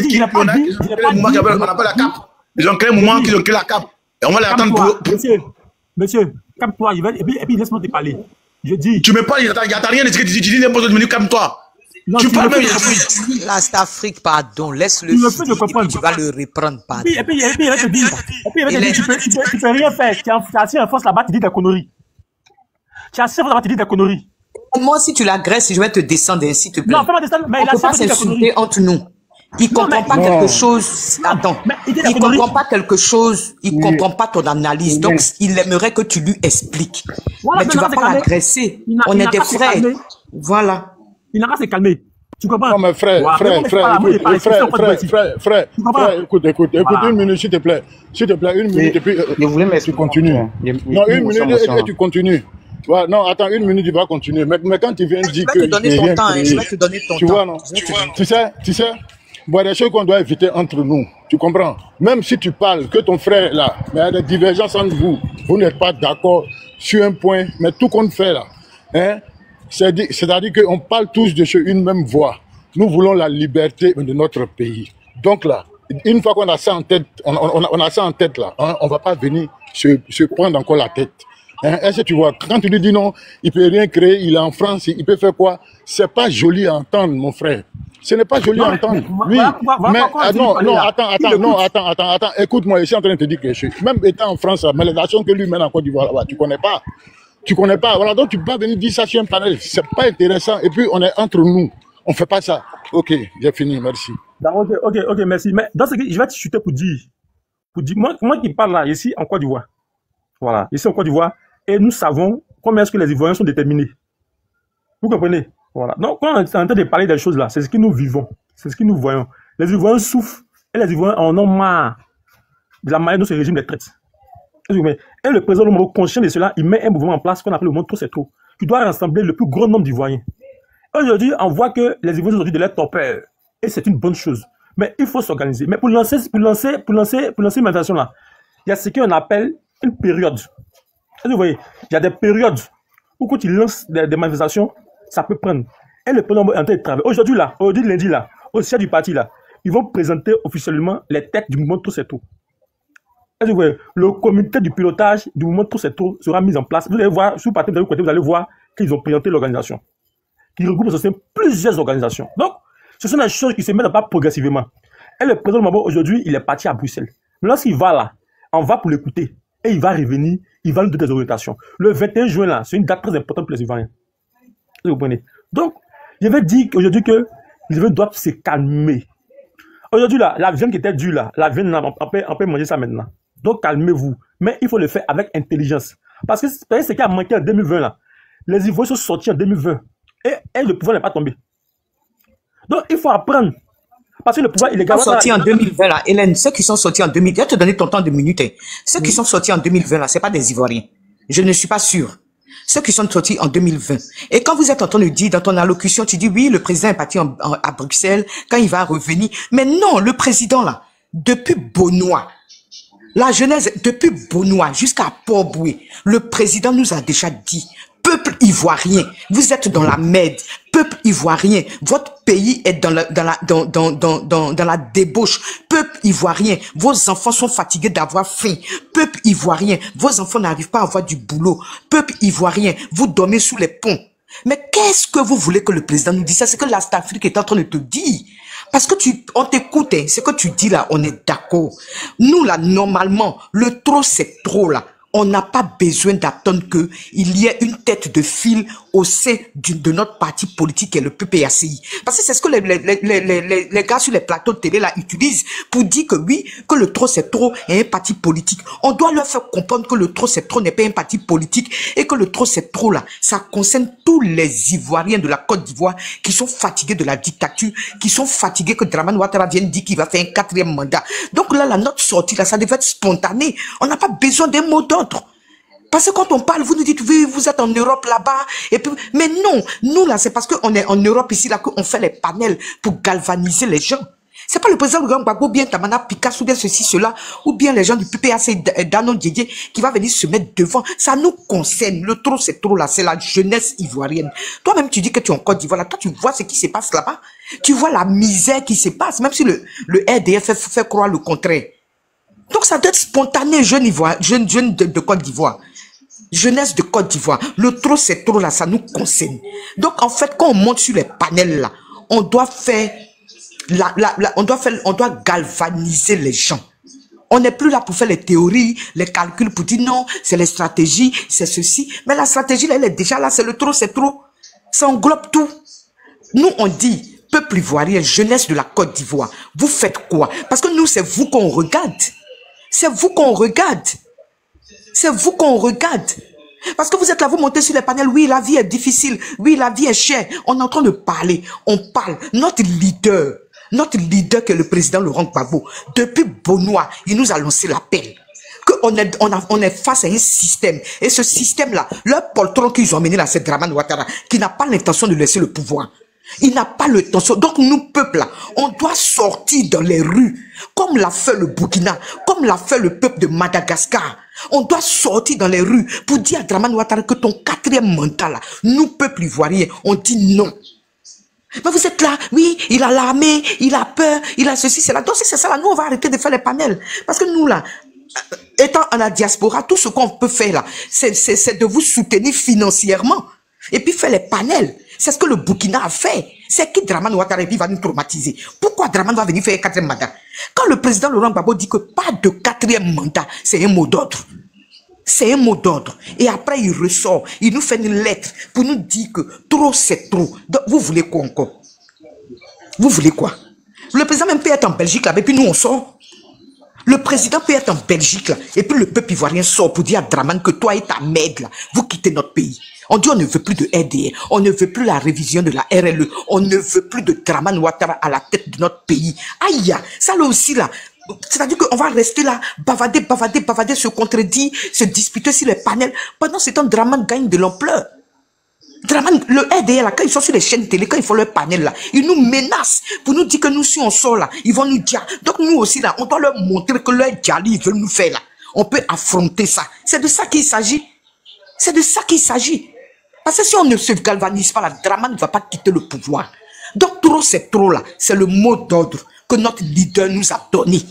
qui appelle la CAP. Ils ont créé un mouvement qui ont créé la CAP. Et on va les attendre pour... Monsieur, calme-toi, et puis laisse-moi te parler. Je dis... Tu me parles, il n'y a rien de ce que tu dis n'importe quoi, calme-toi. Tu parles même... L'Ast Afrique, pardon, laisse-le finir, tu vas le reprendre, pardon. Et puis il va te dire, tu peux rien faire, tu as assis en force là-bas, tu dis des conneries. Tu as assis en force là-bas, tu dis des conneries. Moi, si tu l'agresses, je vais te descendre ainsi, s'il te plaît. Non, fais-moi descendre, mais il a pas s'insulter entre nous. Il comprend pas quelque chose. Attends. Il comprend pas quelque chose. Il comprend pas ton analyse. Donc, il aimerait que tu lui expliques. Mais tu vas pas l'agresser. On est des frères. Voilà. Il n'a pas à se calmer. Tu comprends? Non, mais frère, écoute, une minute, s'il te plaît. S'il te plaît, une minute, et puis tu continues. Non, une minute, et tu continues. Ouais, non, attends, une minute, tu vas continuer. Mais quand tu viens dire que... Je vais te donner ton temps, je vais te donner ton temps. Tu vois, non? Tu sais, bon, des choses qu'on doit éviter entre nous. Tu comprends? Même si tu parles, que ton frère est là, mais il y a des divergences entre vous. Vous n'êtes pas d'accord sur un point, mais tout qu'on fait là, hein, c'est-à-dire qu'on parle tous de une même voix. Nous voulons la liberté de notre pays. Donc là, une fois qu'on a ça en tête, on a ça en tête là, hein, on va pas venir se prendre encore la tête. Hein, est-ce que tu vois, quand tu lui dis non, il peut rien créer, il est en France, il peut faire quoi? C'est pas joli à entendre, mon frère. Ce n'est pas joli à entendre. Oui, mais attends, écoute-moi, je suis en train de te dire quelque chose. Même étant en France, mais les actions que lui mène en Côte d'Ivoire là-bas, tu connais pas. Tu connais pas. Voilà, donc tu peux pas venir dire ça sur un panel. C'est pas intéressant. Et puis, on est entre nous. On fait pas ça. Ok, j'ai fini. Merci. Ok, merci. Mais dans ce cas, je vais te chuter pour dire, moi qui parle là, ici en Côte d'Ivoire. Voilà, ici en Côte d'Ivoire. Et nous savons combien est-ce que les Ivoiriens sont déterminés. Vous comprenez? Voilà. Donc, quand on est en train de parler des choses là, c'est ce que nous vivons. C'est ce que nous voyons. Les Ivoiriens souffrent. Et les Ivoiriens en ont marre de la manière dont ce régime les traite. Et le président Lumumba, conscient de cela, il met un mouvement en place qu'on appelle le monde trop c'est trop, qui doit rassembler le plus grand nombre d'Ivoiriens. Aujourd'hui, on voit que les Ivoiriens aujourd'hui de leur torpeur. Et c'est une bonne chose. Mais il faut s'organiser. Mais pour lancer une manifestation là, il y a ce qu'on appelle une période. Vous voyez, il y a des périodes où quand ils lancent des manifestations, ça peut prendre. Et le président est en train de travailler. Aujourd'hui lundi là, au siège du parti là, ils vont présenter officiellement les têtes du mouvement Tout c'est tout. Vous voyez, le comité du pilotage du mouvement Tout c'est tout sera mis en place. Vous allez voir, sur le parti de côté, vous allez voir qu'ils ont présenté l'organisation. Qui regroupe plusieurs organisations. Donc, ce sont des choses qui se mettent en place progressivement. Et le président Lumumba, aujourd'hui, il est parti à Bruxelles. Mais lorsqu'il va là, on va pour l'écouter. Et il va revenir, il va nous donner des orientations. Le 21 juin, là, c'est une date très importante pour les Ivoiriens. Vous comprenez? Donc, je vais dire aujourd'hui que les Ivoiriens doivent se calmer. Aujourd'hui, là, la viande qui était due, là, la viande, on peut manger ça maintenant. Donc, calmez-vous. Mais il faut le faire avec intelligence. Parce que c'est ce qui a manqué en 2020, là. Les Ivoiriens sont sortis en 2020. Et le pouvoir n'est pas tombé. Donc, il faut apprendre. Parce que le pouvoir, il est gardé. Sortis en 2020, là, Hélène, ceux qui sont sortis en 2020, je vais te donner ton temps de minutes. Hein. Ceux qui sont sortis en 2020, là, c'est pas des Ivoiriens. Je ne suis pas sûr. Ceux qui sont sortis en 2020. Et quand vous êtes en train de dire dans ton allocution, tu dis oui, le président est parti à Bruxelles, quand il va revenir. Mais non, le président, là, depuis Benoît, la jeunesse, depuis Benoît jusqu'à Port-Boué, le président nous a déjà dit, peuple ivoirien, vous êtes dans la merde. Peuple ivoirien, votre pays est dans la débauche. Peuple ivoirien, vos enfants sont fatigués d'avoir faim. Peuple ivoirien, vos enfants n'arrivent pas à avoir du boulot. Peuple ivoirien, vous dormez sous les ponts. Mais qu'est-ce que vous voulez que le président nous dise? Ça, c'est que la Stafrique est en train de te dire. Parce que on t'écoute, hein, ce que tu dis là, on est d'accord. Nous là, normalement, le trop c'est trop là. On n'a pas besoin d'attendre qu'il y ait une tête de file au sein de notre parti politique et le PPACI. Parce que c'est ce que les gars sur les plateaux de télé là utilisent pour dire que oui, que le trop c'est trop est un parti politique. On doit leur faire comprendre que le trop c'est trop n'est pas un parti politique et que le trop c'est trop là, ça concerne tous les Ivoiriens de la Côte d'Ivoire qui sont fatigués de la dictature, qui sont fatigués que Dramane Ouattara vienne dire qu'il va faire un 4e mandat. Donc là, notre sortie là, ça devait être spontané. On n'a pas besoin d'un mot d'ordre. Parce que quand on parle, vous nous dites, oui, vous êtes en Europe là-bas. Et puis, mais non, nous là, c'est parce qu'on est en Europe ici là qu'on fait les panels pour galvaniser les gens. C'est pas le président Laurent Gbagbo, ou bien Tamana Picasso, ou bien ceci, cela, ou bien les gens du PPAC Danon Didier qui va venir se mettre devant. Ça nous concerne. Le trop, c'est trop là. C'est la jeunesse ivoirienne. Toi-même, tu dis que tu es en Côte d'Ivoire là. Toi, tu vois ce qui se passe là-bas. Tu vois la misère qui se passe, même si le RDF fait croire le contraire. Donc, ça doit être spontané, jeune de Côte d'Ivoire. Jeunesse de Côte d'Ivoire. Le trop, c'est trop là, ça nous concerne. Donc, en fait, quand on monte sur les panels là, on doit faire, on doit galvaniser les gens. On n'est plus là pour faire les théories, les calculs, pour dire non, c'est les stratégies, c'est ceci. Mais la stratégie, là, elle est déjà là, c'est le trop, c'est trop. Ça englobe tout. Nous, on dit, peuple ivoirien, jeunesse de la Côte d'Ivoire, vous faites quoi? Parce que nous, c'est vous qu'on regarde. C'est vous qu'on regarde. C'est vous qu'on regarde. Parce que vous êtes là, vous montez sur les panels. Oui, la vie est difficile. Oui, la vie est chère. On est en train de parler. On parle. Notre leader qui est le président Laurent Gbagbo, depuis Benoît, il nous a lancé l'appel. On est face à un système. Et ce système-là, leur poltron qu'ils ont amené là, c'est Dramane Ouattara, qui n'a pas l'intention de laisser le pouvoir. Il n'a pas l'intention. Donc nous, peuple là, on doit sortir dans les rues, comme l'a fait le Burkina, comme l'a fait le peuple de Madagascar. On doit sortir dans les rues pour dire à Dramane Ouattara que ton 4e mandat là, nous, peuple ivoirien, on dit non. Mais vous êtes là, oui, il a l'armée, il a peur, il a ceci, c'est là. Donc c'est ça là, nous on va arrêter de faire les panels. Parce que nous là, étant en la diaspora, tout ce qu'on peut faire là, c'est de vous soutenir financièrement. Et puis faire les panels. C'est ce que le Burkina a fait. C'est qui Dramane Ouattara va nous traumatiser. Pourquoi Dramane va venir faire un 4e mandat? Quand le président Laurent Gbagbo dit que pas de 4e mandat, c'est un mot d'ordre. C'est un mot d'ordre. Et après, il ressort. Il nous fait une lettre pour nous dire que trop, c'est trop. Donc, vous voulez quoi encore? Vous voulez quoi? Le président même peut être en Belgique là, et puis nous, on sort. Le président peut être en Belgique là, et puis le peuple ivoirien sort pour dire à Dramane que toi et ta mère là, vous quittez notre pays. On dit on ne veut plus de RDR, on ne veut plus la révision de la RLE, on ne veut plus de Dramane Ouattara à la tête de notre pays. Aïe, ça là aussi là. C'est-à-dire qu'on va rester là, bavader, se contredire, se disputer sur les panels. Pendant ce temps, Dramane gagne de l'ampleur. Dramane, le RDR là, quand ils sont sur les chaînes télé, quand ils font leur panel là, ils nous menacent pour nous dire que nous, si on sort là, ils vont nous dire. Donc nous aussi là, on doit leur montrer que leur diali, ils veulent nous faire là. On peut affronter ça. C'est de ça qu'il s'agit. C'est de ça qu'il s'agit. Parce que si on ne se galvanise pas là, Dramane ne va pas quitter le pouvoir. Donc trop, c'est trop là. C'est le mot d'ordre que notre leader nous a donné.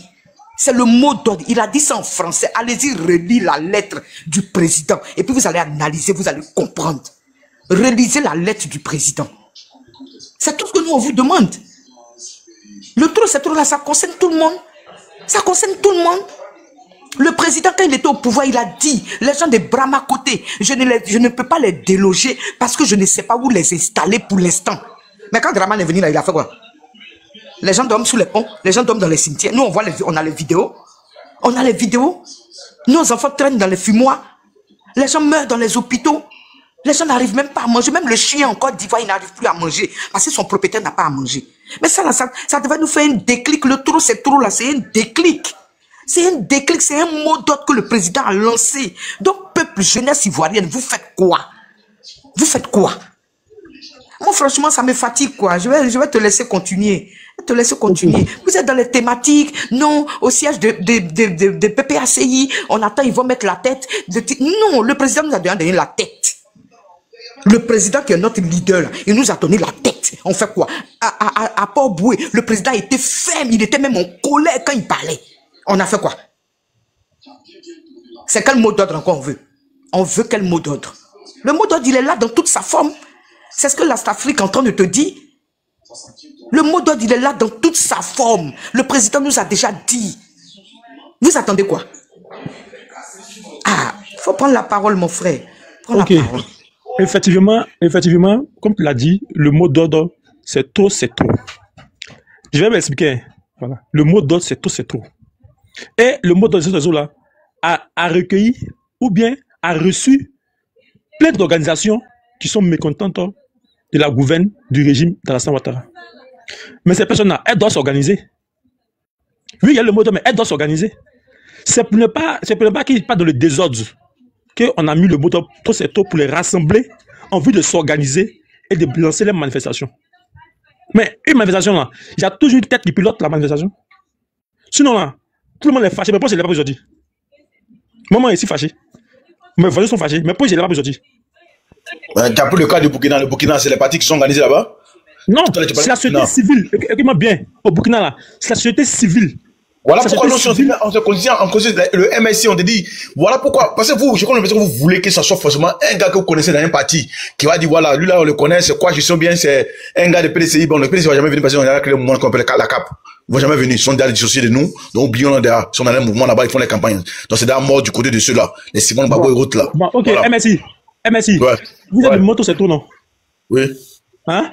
C'est le mot d'ordre. Il a dit ça en français. Allez-y, relis la lettre du président. Et puis vous allez analyser, vous allez comprendre. Relisez la lettre du président. C'est tout ce que nous, on vous demande. Le trop, c'est trop là. Ça concerne tout le monde. Ça concerne tout le monde. Le président, quand il était au pouvoir, il a dit, les gens des Brahma côté, je ne peux pas les déloger parce que je ne sais pas où les installer pour l'instant. Mais quand Dramane est venu là, il a fait quoi? Les gens dorment sous les ponts, les gens dorment dans les cimetières. Nous, on a les vidéos. On a les vidéos. Nos enfants traînent dans les fumoirs. Les gens meurent dans les hôpitaux. Les gens n'arrivent même pas à manger. Même le chien en Côte d'Ivoire, il n'arrive plus à manger parce que son propriétaire n'a pas à manger. Mais ça devait nous faire un déclic. Le trop, c'est trop là. C'est un déclic. C'est un déclic. C'est un mot d'ordre que le président a lancé. Donc, peuple, jeunesse ivoirienne, vous faites quoi? Vous faites quoi? Moi, franchement, ça me fatigue, quoi. Je vais te laisser continuer. Te laisser continuer. Vous êtes dans les thématiques. Non, au siège de PPACI, on attend, ils vont mettre la tête. Non, le président nous a donné la tête. Le président qui est notre leader, là, il nous a donné la tête. On fait quoi? À Port-Boué, le président était ferme, il était même en colère quand il parlait. On a fait quoi? C'est quel mot d'ordre encore on veut? On veut quel mot d'ordre? Le mot d'ordre, il est là dans toute sa forme. C'est ce que l'Afrique est en train de te dire. Le mot d'ordre, il est là dans toute sa forme. Le président nous a déjà dit. Vous attendez quoi? Ah, il faut prendre la parole, mon frère. Prends la parole. Effectivement, comme tu l'as dit, le mot d'ordre, c'est trop, c'est trop. Je vais m'expliquer. Voilà. Le mot d'ordre, c'est trop, c'est trop. Et le mot d'ordre, c'est là, a recueilli ou bien a reçu plein d'organisations qui sont mécontentes de la gouverne du régime d'Alassane Ouattara. Mais ces personnes-là, elles doivent s'organiser. Oui, il y a le mot d'ordre, mais elles doivent s'organiser. C'est pour ne pas qu'ils partent dans le désordre qu'on a mis le mot d'ordre trop c'est trop pour les rassembler en vue de s'organiser et de lancer les manifestations. Mais une manifestation là, il y a toujours une tête qui pilote la manifestation. Sinon là, tout le monde est fâché, mais pourquoi je ne l'ai pas aujourd'hui? Maman est ici fâchée. Mes voisins sont fâchés, mais pourquoi je ne l'ai pas aujourd'hui? Tu as pris le cas du Burkina. Le Burkina, c'est les partis qui sont organisés là-bas? Non, c'est la société civile. Écoute-moi bien, au Burkina là, c'est la société civile. Voilà pourquoi nous, on se considère le MSI, on te dit, voilà pourquoi, parce que vous, je connais que vous voulez que ça soit forcément un gars que vous connaissez dans un parti, qui va dire, voilà, lui là, on le connaît, c'est quoi, je sais bien, c'est un gars de PDCI, bon, le PDCI va jamais venir parce qu'on a créé le mouvement qu'on appelle la CAP. Ils vont jamais venir, ils sont déjà dissociés de nous, donc oublions là derrière, ils sont dans un mouvement là-bas, ils font les campagnes. Donc c'est déjà mort du côté de ceux-là, les Simon Babo et autres là. Bon, ok, voilà. MSI, ouais. Vous êtes de moto, c'est tout, non? Oui. Hein?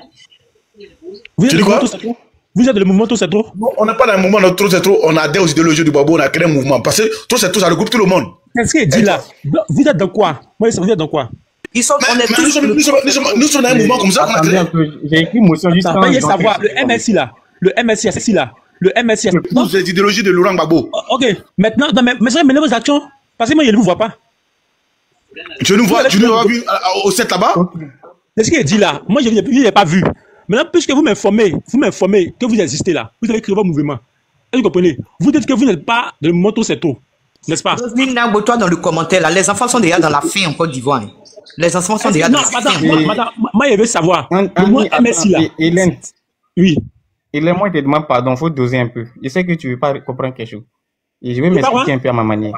Vous êtes de moto, c'est tout? Vous êtes le mouvement Trop c'est trop? On n'est pas dans le mouvement Trop c'est trop, on adhère aux idéologies du Babo, on a créé un mouvement. Parce que Trop c'est trop, ça regroupe tout le monde. Qu'est-ce qu'il dit là? Vous êtes dans quoi? Moi, vous êtes dans quoi? Nous sommes dans un mouvement comme ça. Attendez un peu, j'ai écrit motion juste avant. Veuillez savoir, le MSI là, le MSI, c'est là. Le MSI, c'est l'idéologie de Laurent Gbagbo. Ok, maintenant, mais menez vos actions. Parce que moi, je ne vous vois pas. Tu nous vois vu au 7 là-bas? Qu'est-ce qu'il dit là? Moi, je ne l'ai pas vu. Maintenant, puisque vous m'informez que vous existez là, vous avez créé votre mouvement. Est-ce que vous comprenez? Vous dites que vous n'êtes pas de moto, c'est tout. N'est-ce pas? Toi dans le commentaire là, les enfants sont déjà dans la faim en Côte d'Ivoire. Les enfants sont déjà dans la faim. Madame, moi, je veux savoir. Moi, MSI là. Hélène. Oui. Hélène, moi, je te demande pardon, il faut doser un peu. Je sais que tu ne veux pas comprendre quelque chose. Et je vais m'expliquer un peu à ma manière.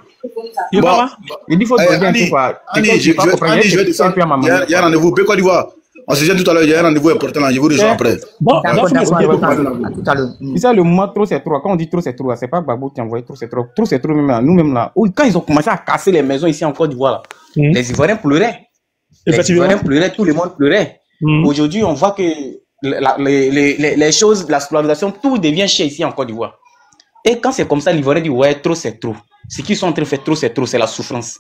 Il dit qu'il faut doser un peu quoi. Je vais un peu à ma manière. Il y a un rendez-vous, Côte d'Ivoire. On se dit tout à l'heure, il y a un rendez-vous important là, je vous rejoins après. Bon, D'accord, faut m'expliquer pourquoi. à tout à l'heure. C'est ça, le moment trop c'est trop. Quand on dit trop c'est trop, c'est pas Gbagbo qui a envoyé trop c'est trop. Trop c'est trop même là. Nous-mêmes là. Quand ils ont commencé à casser les maisons ici en Côte d'Ivoire là, les Ivoiriens pleuraient. Les Ivoiriens pleuraient, tout le monde pleurait. Aujourd'hui, on voit que les choses, la scolarisation, tout devient cher ici en Côte d'Ivoire. Et quand c'est comme ça, l'Ivoirien dit ouais, trop c'est trop. Ce qu'ils sont en train de faire trop c'est trop, c'est la souffrance.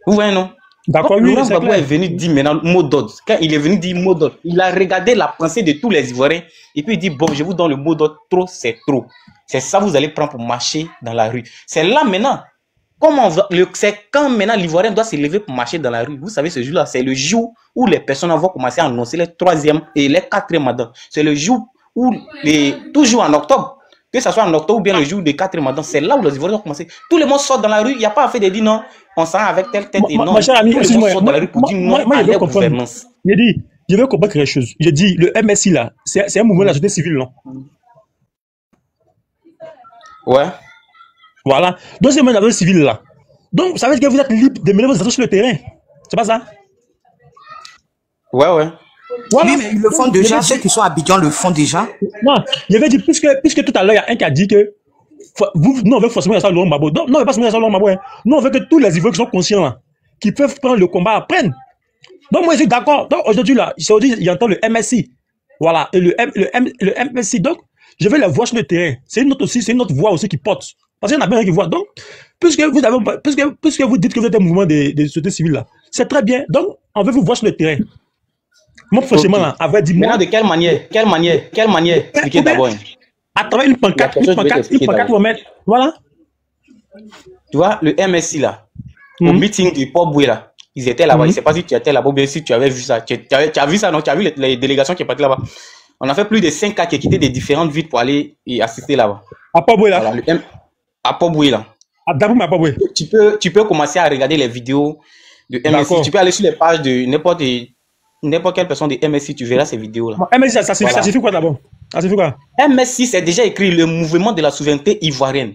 Vous voyez, non? D'accord, oui, Laurent Gbagbo est venu dire maintenant mot d'ordre. Quand il est venu dire mot d'ordre, il a regardé la pensée de tous les Ivoiriens et puis il dit bon, je vous donne le mot d'ordre, trop c'est trop. C'est ça que vous allez prendre pour marcher dans la rue. C'est là maintenant. C'est quand maintenant l'Ivoirien doit se lever pour marcher dans la rue. Vous savez, ce jour-là, c'est le jour où les personnes vont commencer à annoncer les 3e et les 4e mandats. C'est le jour où, toujours en octobre, que ce soit en octobre ou bien le jour des 4e mandats, c'est là où les Ivoiriens vont commencer. Tout le monde sort dans la rue, il n'y a pas à faire de dire non, on s'en va avec telle tête et non. Ma chère amie, tout le monde sort dans la rue pour dire non à la gouvernance. Je veux comprendre quelque chose. J'ai dit, le MSI là, c'est un mouvement de la société civile, non? Ouais. Voilà. Donc, c'est un mouvement de la société civile là. Donc, ça veut dire que vous êtes libre de mener vos actions sur le terrain. C'est pas ça? Ouais. Voilà. Oui, mais ils le font déjà. Ceux qui sont à Abidjan le font déjà. Non, je vais dire, puisque tout à l'heure, il y a un qui a dit que nous, on veut forcément ça Laurent Gbagbo. Non, on veut pas forcément ça Laurent Gbagbo. Nous, on veut que tous les Ivoiriens qui sont conscients là, qui peuvent prendre le combat, apprennent. Donc, moi, je suis d'accord. Donc, aujourd'hui, là, il entend le MSI. Voilà. Et le MSI. Donc, je vais les voir sur le terrain. C'est une autre voix aussi qui porte. Parce qu'il y en a bien qui voient. Donc, puisque vous dites que vous êtes un mouvement des sociétés civiles là, c'est très bien. Donc, on veut vous voir sur le terrain. Moi, franchement, là, avec 10 mois. Maintenant, de quelle manière expliquez d'abord. À travers une pancarte, pour mettre. Voilà. Tu vois, le MSI là, au meeting du Port Boué là, ils étaient là-bas. Je ne sais pas si tu étais là-bas ou bien si tu avais vu ça. Tu as vu ça, non? Tu as vu les délégations qui sont parties là-bas. On a fait plus de 5 cas qui quitté des différentes villes pour aller y assister là-bas. À Port Boué là? Voilà, à Port Boué là. À Port Boué. Tu peux commencer à regarder les vidéos de MSI. Tu peux aller sur les pages de n'importe quelle personne de MSI, tu verras ces vidéos-là. MSI, ça signifie quoi d'abord? Ça signifie quoi? MSI, c'est déjà écrit le mouvement de la souveraineté ivoirienne.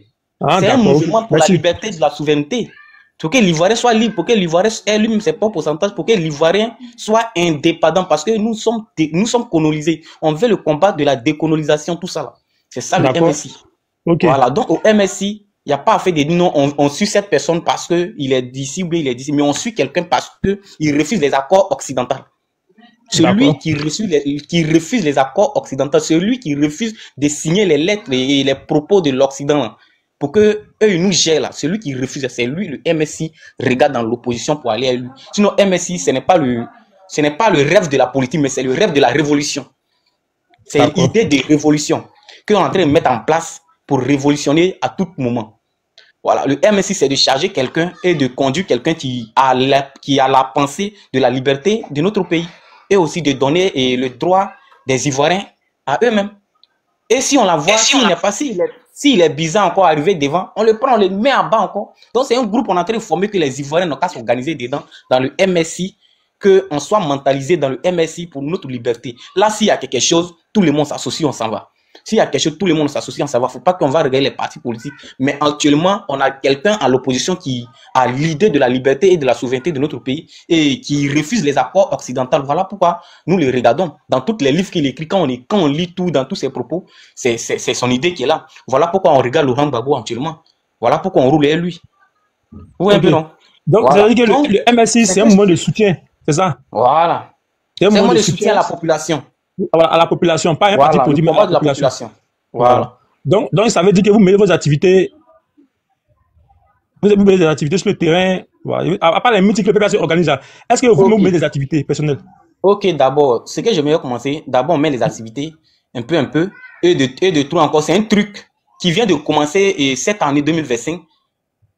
C'est un mouvement pour la liberté de la souveraineté. Pour que l'Ivoirien soit libre, pour que l'Ivoirien ait lui-même ses propres pourcentages, pour que l'Ivoirien soit indépendant, parce que nous sommes colonisés. On veut le combat de la décolonisation, tout ça là. C'est ça le MSI. Okay. Voilà, donc au MSI, il n'y a pas à faire des non, on suit cette personne parce qu'il est d'ici ou bien il est d'ici, mais on suit quelqu'un parce qu'il refuse les accords occidentaux. Celui qui refuse les accords occidentaux, celui qui refuse de signer les lettres et les propos de l'Occident pour que eux ils nous gèrent là, celui qui refuse, c'est lui, le MSI regarde dans l'opposition pour aller à lui. Sinon MSI, ce n'est pas le rêve de la politique, mais c'est le rêve de la révolution. C'est une idée de révolution qu'on est en train de mettre en place pour révolutionner à tout moment. Voilà, le MSI, c'est de charger quelqu'un et de conduire quelqu'un qui a la pensée de la liberté de notre pays et aussi de donner le droit des Ivoiriens à eux-mêmes. Et si on la voit, s'il est bizarre encore arrivé devant, on le prend, on le met en bas encore. Donc c'est un groupe, on est en train de former que les Ivoiriens n'ont qu'à s'organiser dedans, dans le MSI, qu'on soit mentalisé dans le MSI pour notre liberté. Là, s'il y a quelque chose, tout le monde s'associe, on s'en va. S'il y a quelque chose, tout le monde s'associe, on s'en va. Il ne faut pas qu'on va regarder les partis politiques. Mais actuellement, on a quelqu'un à l'opposition qui a l'idée de la liberté et de la souveraineté de notre pays et qui refuse les accords occidentaux. Voilà pourquoi nous les regardons. Dans tous les livres qu'il écrit, quand on lit tout dans tous ses propos, c'est son idée qui est là. Voilà pourquoi on regarde Laurent Gbagbo actuellement. Voilà pourquoi on roule à lui. Oui, un peu non. Donc, voilà. Ça veut dire que le MSI, c'est un mouvement de soutien, c'est ça? Voilà. C'est un mouvement de soutien à la population. À la population, pas un parti politique, mais à la population. Voilà. Donc, ça veut dire que vous menez vos activités, des activités sur le terrain, voilà. À part les meetings que le PPAC organise, est-ce que vous menez des activités personnelles? Ok, d'abord, ce que je vais commencer, d'abord on met les activités un peu, et de tout encore, c'est un truc qui vient de commencer cette année 2025.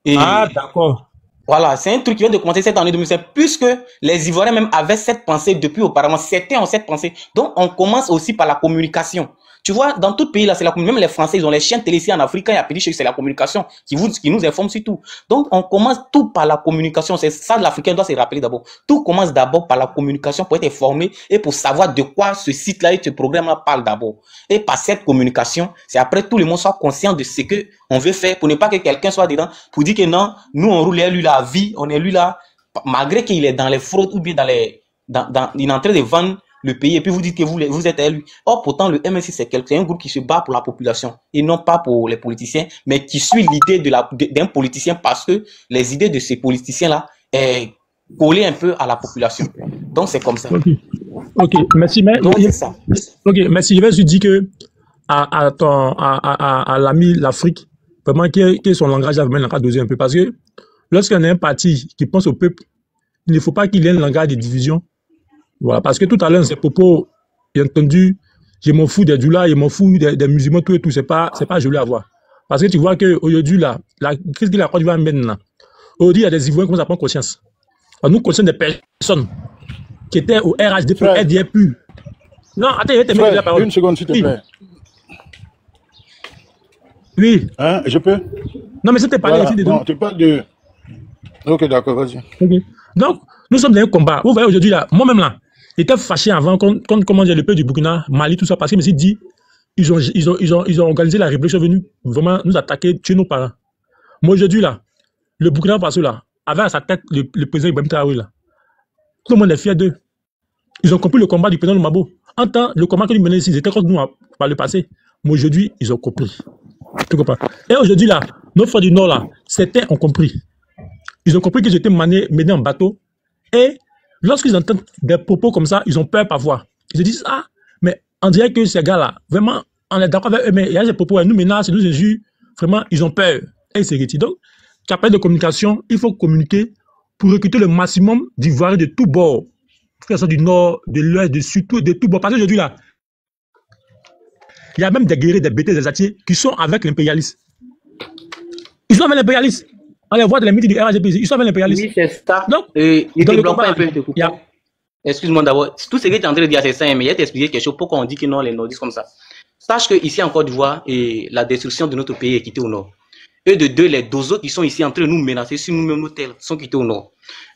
D'accord. Voilà, c'est un truc qui vient de commencer cette année 2005, puisque les Ivoiriens même avaient cette pensée depuis auparavant. Certains ont cette pensée. Donc, on commence aussi par la communication. Tu vois, dans tout pays, là, c'est la communication. Même les Français, ils ont les chaînes télé ici en Afrique. Quand il y a petit chèque, c'est la communication qui nous informe sur tout. Donc, on commence tout par la communication. C'est ça, l'Africain doit se rappeler d'abord. Tout commence d'abord par la communication pour être informé et pour savoir de quoi ce site-là et ce programme-là parle d'abord. Et par cette communication, c'est après tout le monde soit conscient de ce que on veut faire pour ne pas que quelqu'un soit dedans pour dire que non, nous on roule lui la vie, on est lui là, malgré qu'il est dans les fraudes ou bien il est en train de vendre le pays et puis vous dites que vous êtes élu. Or, pourtant, le MNC, c'est un groupe qui se bat pour la population et non pas pour les politiciens, mais qui suit l'idée d'un politicien parce que les idées de ces politiciens-là est collées un peu à la population. Donc, c'est comme ça. Ok, merci. Mais, donc, c'est ça. Ok, merci. Je vais juste dire que à l'ami l'Afrique, vraiment, que son langage a vraiment dosé un peu. Parce que lorsqu'on a un parti qui pense au peuple, il ne faut pas qu'il ait un langage de division. Voilà, parce que tout à l'heure, ces propos, j'ai entendu, je m'en fous des doulas, je m'en fous des musulmans, tout et tout, c'est pas joli à voir. Parce que tu vois qu'aujourd'hui, la crise que la Côte d'Ivoire mène là, aujourd'hui, il y a des Ivoiriens qui commencent à prendre conscience. Alors, nous conscients des personnes qui étaient au RHDP, RDP. Non, attends, je vais te mettre la parole. Une seconde, s'il te plaît. Oui. Hein, je peux? Non, mais c'était parlé voilà. Non, tu parles de... Ok, d'accord, vas-y. Okay. Donc, nous sommes dans un combat. Vous voyez aujourd'hui, là, moi-même, là, j'étais fâché avant, quand comment dire, le peuple du Burkina, Mali, tout ça, parce que je me suis dit, ils ont organisé la révolution venue vraiment nous attaquer, tuer nos parents. Moi, aujourd'hui, là, le Burkina Faso, là, avait à sa tête le président Ibrahim Traoré, là. Tout le monde est fier d'eux. Ils ont compris le combat du président Lumabo. En temps, le combat que nous menons ici, ils étaient contre nous par le passé. Mais aujourd'hui, ils ont compris. Tu comprends? Et aujourd'hui, là, nos frères du Nord, là, certains ont compris. Ils ont compris qu'ils étaient menés en bateau. Et lorsqu'ils entendent des propos comme ça, ils ont peur parfois. Ils se disent, ah, mais on dirait que ces gars-là, vraiment, on est d'accord avec eux, mais il y a des propos, ils nous menacent, ils nous injurent. Vraiment, ils ont peur. Et ils se retirent. Donc, capable de communication, il faut communiquer pour recruter le maximum d'Ivoiriens de tous bords. Que ce soit du Nord, de l'Ouest, du Sud, de tous bords. Parce qu'aujourd'hui, là, il y a même des guerriers, des bêtés, des attiers qui sont avec l'impérialisme. Ils sont avec l'impérialisme. On les voit dans les meetings du RHDP, ils sont avec l'impérialisme. Oui, c'est ça. Donc, il te bloque pas un peu, te coupe. Excuse-moi d'abord. Tout ce que tu es en train de dire, c'est ça, mais il y a t'expliquer quelque chose. Pourquoi on dit que non, les nordistes comme ça? Sache qu'ici en Côte d'Ivoire, la destruction de notre pays est quittée au nord. Eux de deux, les dozos qui sont ici en train de nous menacer, si nous-mêmes nos terres sont quittés au nord.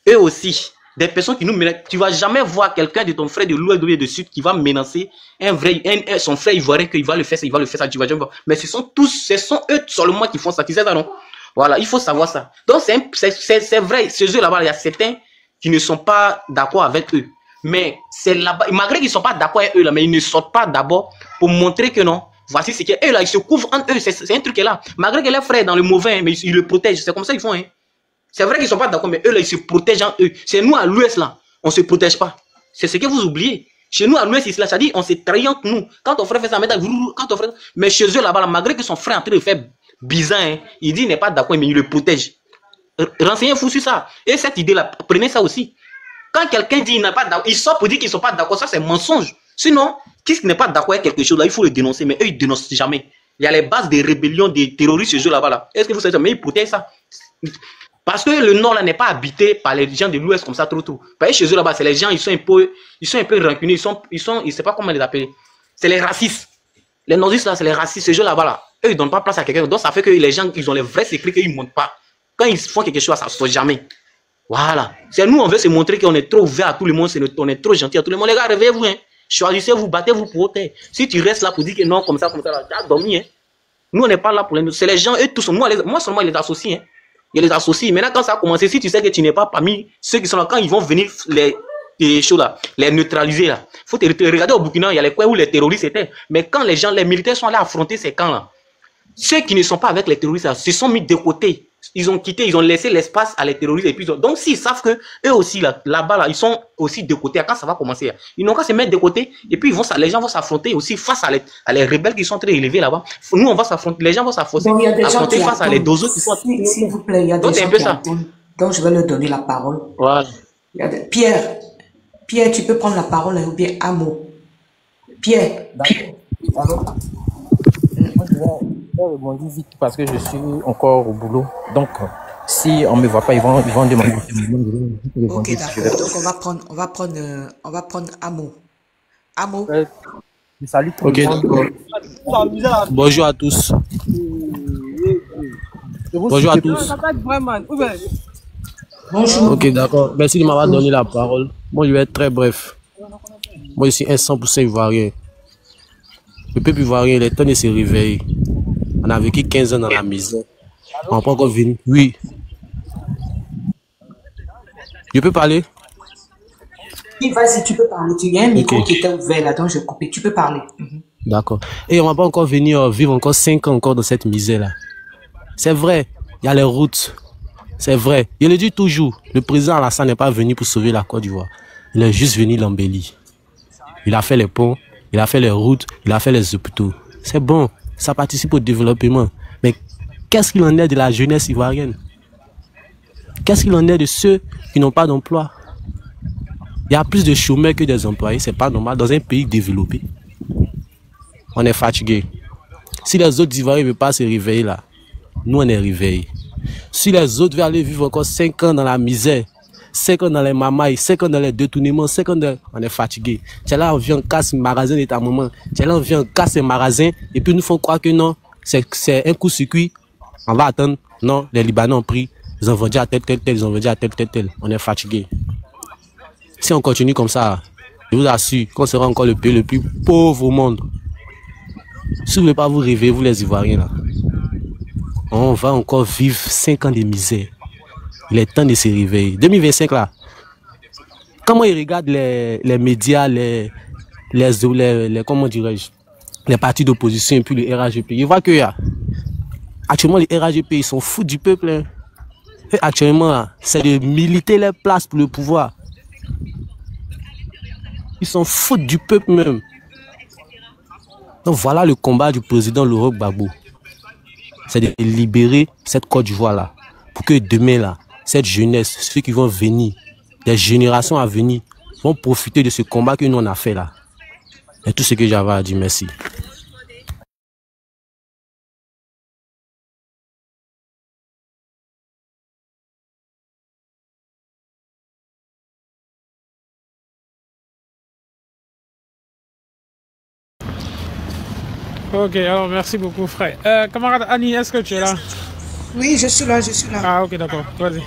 Eux aussi, des personnes qui nous menacent. Tu ne vas jamais voir quelqu'un de ton frère de l'ouest ou de sud qui va menacer son frère ivoirien qu'il va le faire ça, il va le faire ça, tu vas jamais voir. Mais ce sont eux seulement qui font ça. Tu sais ça, non? Voilà, il faut savoir ça. Donc c'est vrai, ces jeux là-bas, il y a certains qui ne sont pas d'accord avec eux. Mais c'est là-bas, malgré qu'ils ne sont pas d'accord avec eux là, mais ils ne sortent pas d'abord pour montrer que non. Voici ce qu'eux là, ils se couvrent entre eux, c'est un truc là. Malgré que les frères dans le mauvais, mais ils le protègent, c'est comme ça qu'ils font. Hein. C'est vrai qu'ils ne sont pas d'accord, mais eux là, ils se protègent en eux. C'est nous à l'ouest là, on ne se protège pas. C'est ce que vous oubliez. Chez nous à l'ouest, ça dit, on se trahit entre nous. Quand ton frère fait ça, mais chez eux là-bas, malgré que son frère est en train de faire bizarre, hein, il dit il n'est pas d'accord, mais il le protège. Renseignez-vous sur ça. Et cette idée-là, prenez ça aussi. Quand quelqu'un dit il n'est pas d'accord, il sort pour dire qu'ils ne sont pas d'accord, ça c'est mensonge. Sinon, qui n'est pas d'accord avec quelque chose là, il faut le dénoncer, mais eux ils ne dénoncent jamais. Il y a les bases des rébellions, des terroristes chez eux là-bas. Là. Est-ce que vous savez ça? Mais ils protègent ça. Parce que le nord là n'est pas habité par les gens de l'ouest comme ça trop. Parce que chez eux là-bas, c'est les gens, ils sont un peu rancuniers, ils ne savent pas comment les appeler. C'est les racistes. Les nordistes là, c'est les racistes, ces gens là-bas là. Eux ils ne donnent pas place à quelqu'un. Donc ça fait que les gens, ils ont les vrais secrets qu'ils ne montrent pas. Quand ils font quelque chose, ça ne sort jamais. Voilà. C'est nous, on veut se montrer qu'on est trop ouvert à tout le monde, on est trop gentil à tout le monde. Les gars, réveillez-vous, hein. Choisissez-vous, battez-vous pour ôter. Si tu restes là pour dire que non, comme ça, tu as dormi, hein. Nous, on n'est pas là pour les... C'est les gens, eux tous, moi seulement, ils les associent, hein. Ils les associent. Maintenant, quand ça a commencé, si tu sais que tu n'es pas parmi ceux qui sont là, quand ils vont venir les choses là, les neutraliser là. Il faut te regarder au Burkina, il y a les coins où les terroristes étaient. Mais quand les gens, les militaires sont allés affronter ces camps là, ceux qui ne sont pas avec les terroristes là, se sont mis de côté. Ils ont quitté, ils ont laissé l'espace à les terroristes. Et puis, donc, s'ils savent que eux aussi, là-bas, là, ils sont aussi de côté, quand ça va commencer, ils n'ont qu'à se mettre de côté. Et puis, les gens vont s'affronter aussi face à les rebelles qui sont très élevés là-bas. Nous, on va s'affronter, les gens vont s'affronter face à les dozos qui sont... S'il vous plaît, il y a des gens qui attendent. Donc, je vais leur donner la parole. Voilà. Pierre, tu peux prendre la parole ou bien Amo. Pierre. Alors, je vais rebondir vite parce que je suis encore au boulot. Donc, si on ne me voit pas, ils vont demander. Ok, d'accord. Donc, on va prendre Amo. Amo. Salut. Ok, d'accord. Bonjour à tous. Bonjour à tous. Bonjour. Ok, d'accord. Merci de m'avoir donné la parole. Moi, je vais être très bref. Moi, je suis un 100% ivoirien. Le peuple ivoirien, il est temps de se réveiller. On a vécu 15 ans dans la misère. On n'a pas encore venu. Oui. Je peux parler? Oui, vas-y, tu peux parler. Il y a un micro qui était ouvert là, donc je coupé. Tu peux parler. D'accord. Et on va pas encore venir vivre encore 5 ans encore dans cette misère-là. C'est vrai, il y a les routes. C'est vrai. Je le dis toujours, le président Alassane n'est pas venu pour sauver la Côte d'Ivoire. Il est juste venu l'embellir. Il a fait les ponts, il a fait les routes, il a fait les hôpitaux. C'est bon, ça participe au développement. Mais qu'est-ce qu'il en est de la jeunesse ivoirienne? Qu'est-ce qu'il en est de ceux qui n'ont pas d'emploi? Il y a plus de chômeurs que des employés, c'est pas normal dans un pays développé. On est fatigué. Si les autres Ivoiriens ne veulent pas se réveiller là, nous on est réveillés. Si les autres veulent aller vivre encore 5 ans dans la misère, 5 ans dans les mamailles, 5 ans dans les détournements, 5 ans dans... On est fatigué. C'est là on vient, on casse le magasin de ta maman. C'est là on vient, on casse le magasin et puis nous font croire que non, c'est un coup-circuit. On va attendre. Non, les Libanais ont pris. Ils ont vendu à tel, ils ont vendu à tel. On est fatigué. Si on continue comme ça, je vous assure qu'on sera encore le pays le plus pauvre au monde. Si vous ne voulez pas vous réveiller, vous les Ivoiriens là, on va encore vivre 5 ans de misère. Il est temps de se réveiller. 2025 là, comment ils regardent les médias, comment dirais-je, les partis d'opposition et puis le RHGP, ils voient que actuellement les RHGP ils sont fous du peuple. Hein. Et actuellement, c'est de militer les places pour le pouvoir. Ils sont fous du peuple même. Donc voilà le combat du président Laurent Gbagbo. C'est de libérer cette Côte d'Ivoire là. Pour que demain là, cette jeunesse, ceux qui vont venir, des générations à venir, vont profiter de ce combat que nous on a fait là. Et tout ce que j'avais à dire, merci. Ok, alors merci beaucoup, frère. Camarade Annie, est-ce que tu es là? Oui, je suis là. Ah, ok, d'accord, vas-y.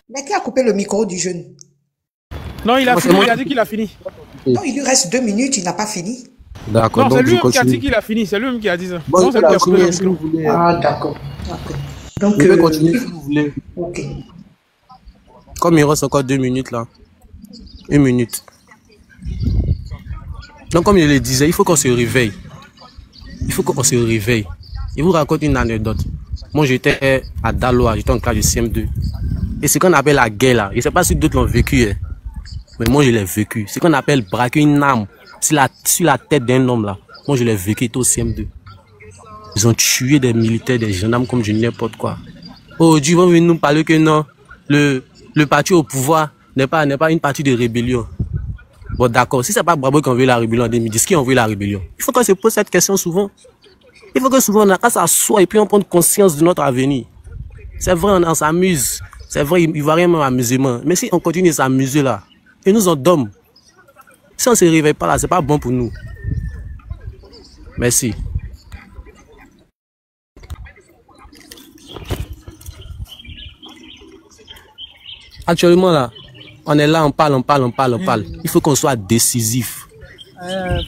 Mais qui a coupé le micro du jeune? Non, il a fini, il a dit qu'il a fini. Non, il lui reste 2 minutes, il n'a pas fini. D'accord, non, c'est lui qui a dit qu'il a fini, c'est lui qui a dit ça. Bon, c'est lui qui a coupé le micro. Ah, d'accord. Donc, vous pouvez continuer si vous voulez. Ok. Comme il reste encore 2 minutes là. 1 minute. Donc, comme je le disais, il faut qu'on se réveille. Il faut qu'on se réveille. Je vous raconte une anecdote. Moi, j'étais à Daloa, j'étais en classe de CM2. Et ce qu'on appelle la guerre là, je ne sais pas si d'autres l'ont vécu, hein, mais moi je l'ai vécu. Ce qu'on appelle braquer une arme sur la tête d'un homme là. Moi je l'ai vécu au CM2. Ils ont tué des militaires, des gendarmes comme du n'importe quoi. Aujourd'hui, ils vont venir nous parler que non, le parti au pouvoir n'est pas une partie de rébellion. Bon d'accord, si c'est pas Bravo qui a envoyé la rébellion en 2010, qui a envoyé la rébellion? Il faut qu'on se pose cette question souvent. Il faut que souvent on a qu'à s'asseoir et puis on prenne conscience de notre avenir. C'est vrai, on s'amuse. C'est vrai, il va rien même amusement. Mais si on continue à s'amuser là, et nous en donne. Si on ne se réveille pas là, c'est pas bon pour nous. Merci. Actuellement là, on est là, on parle. Il faut qu'on soit décisif.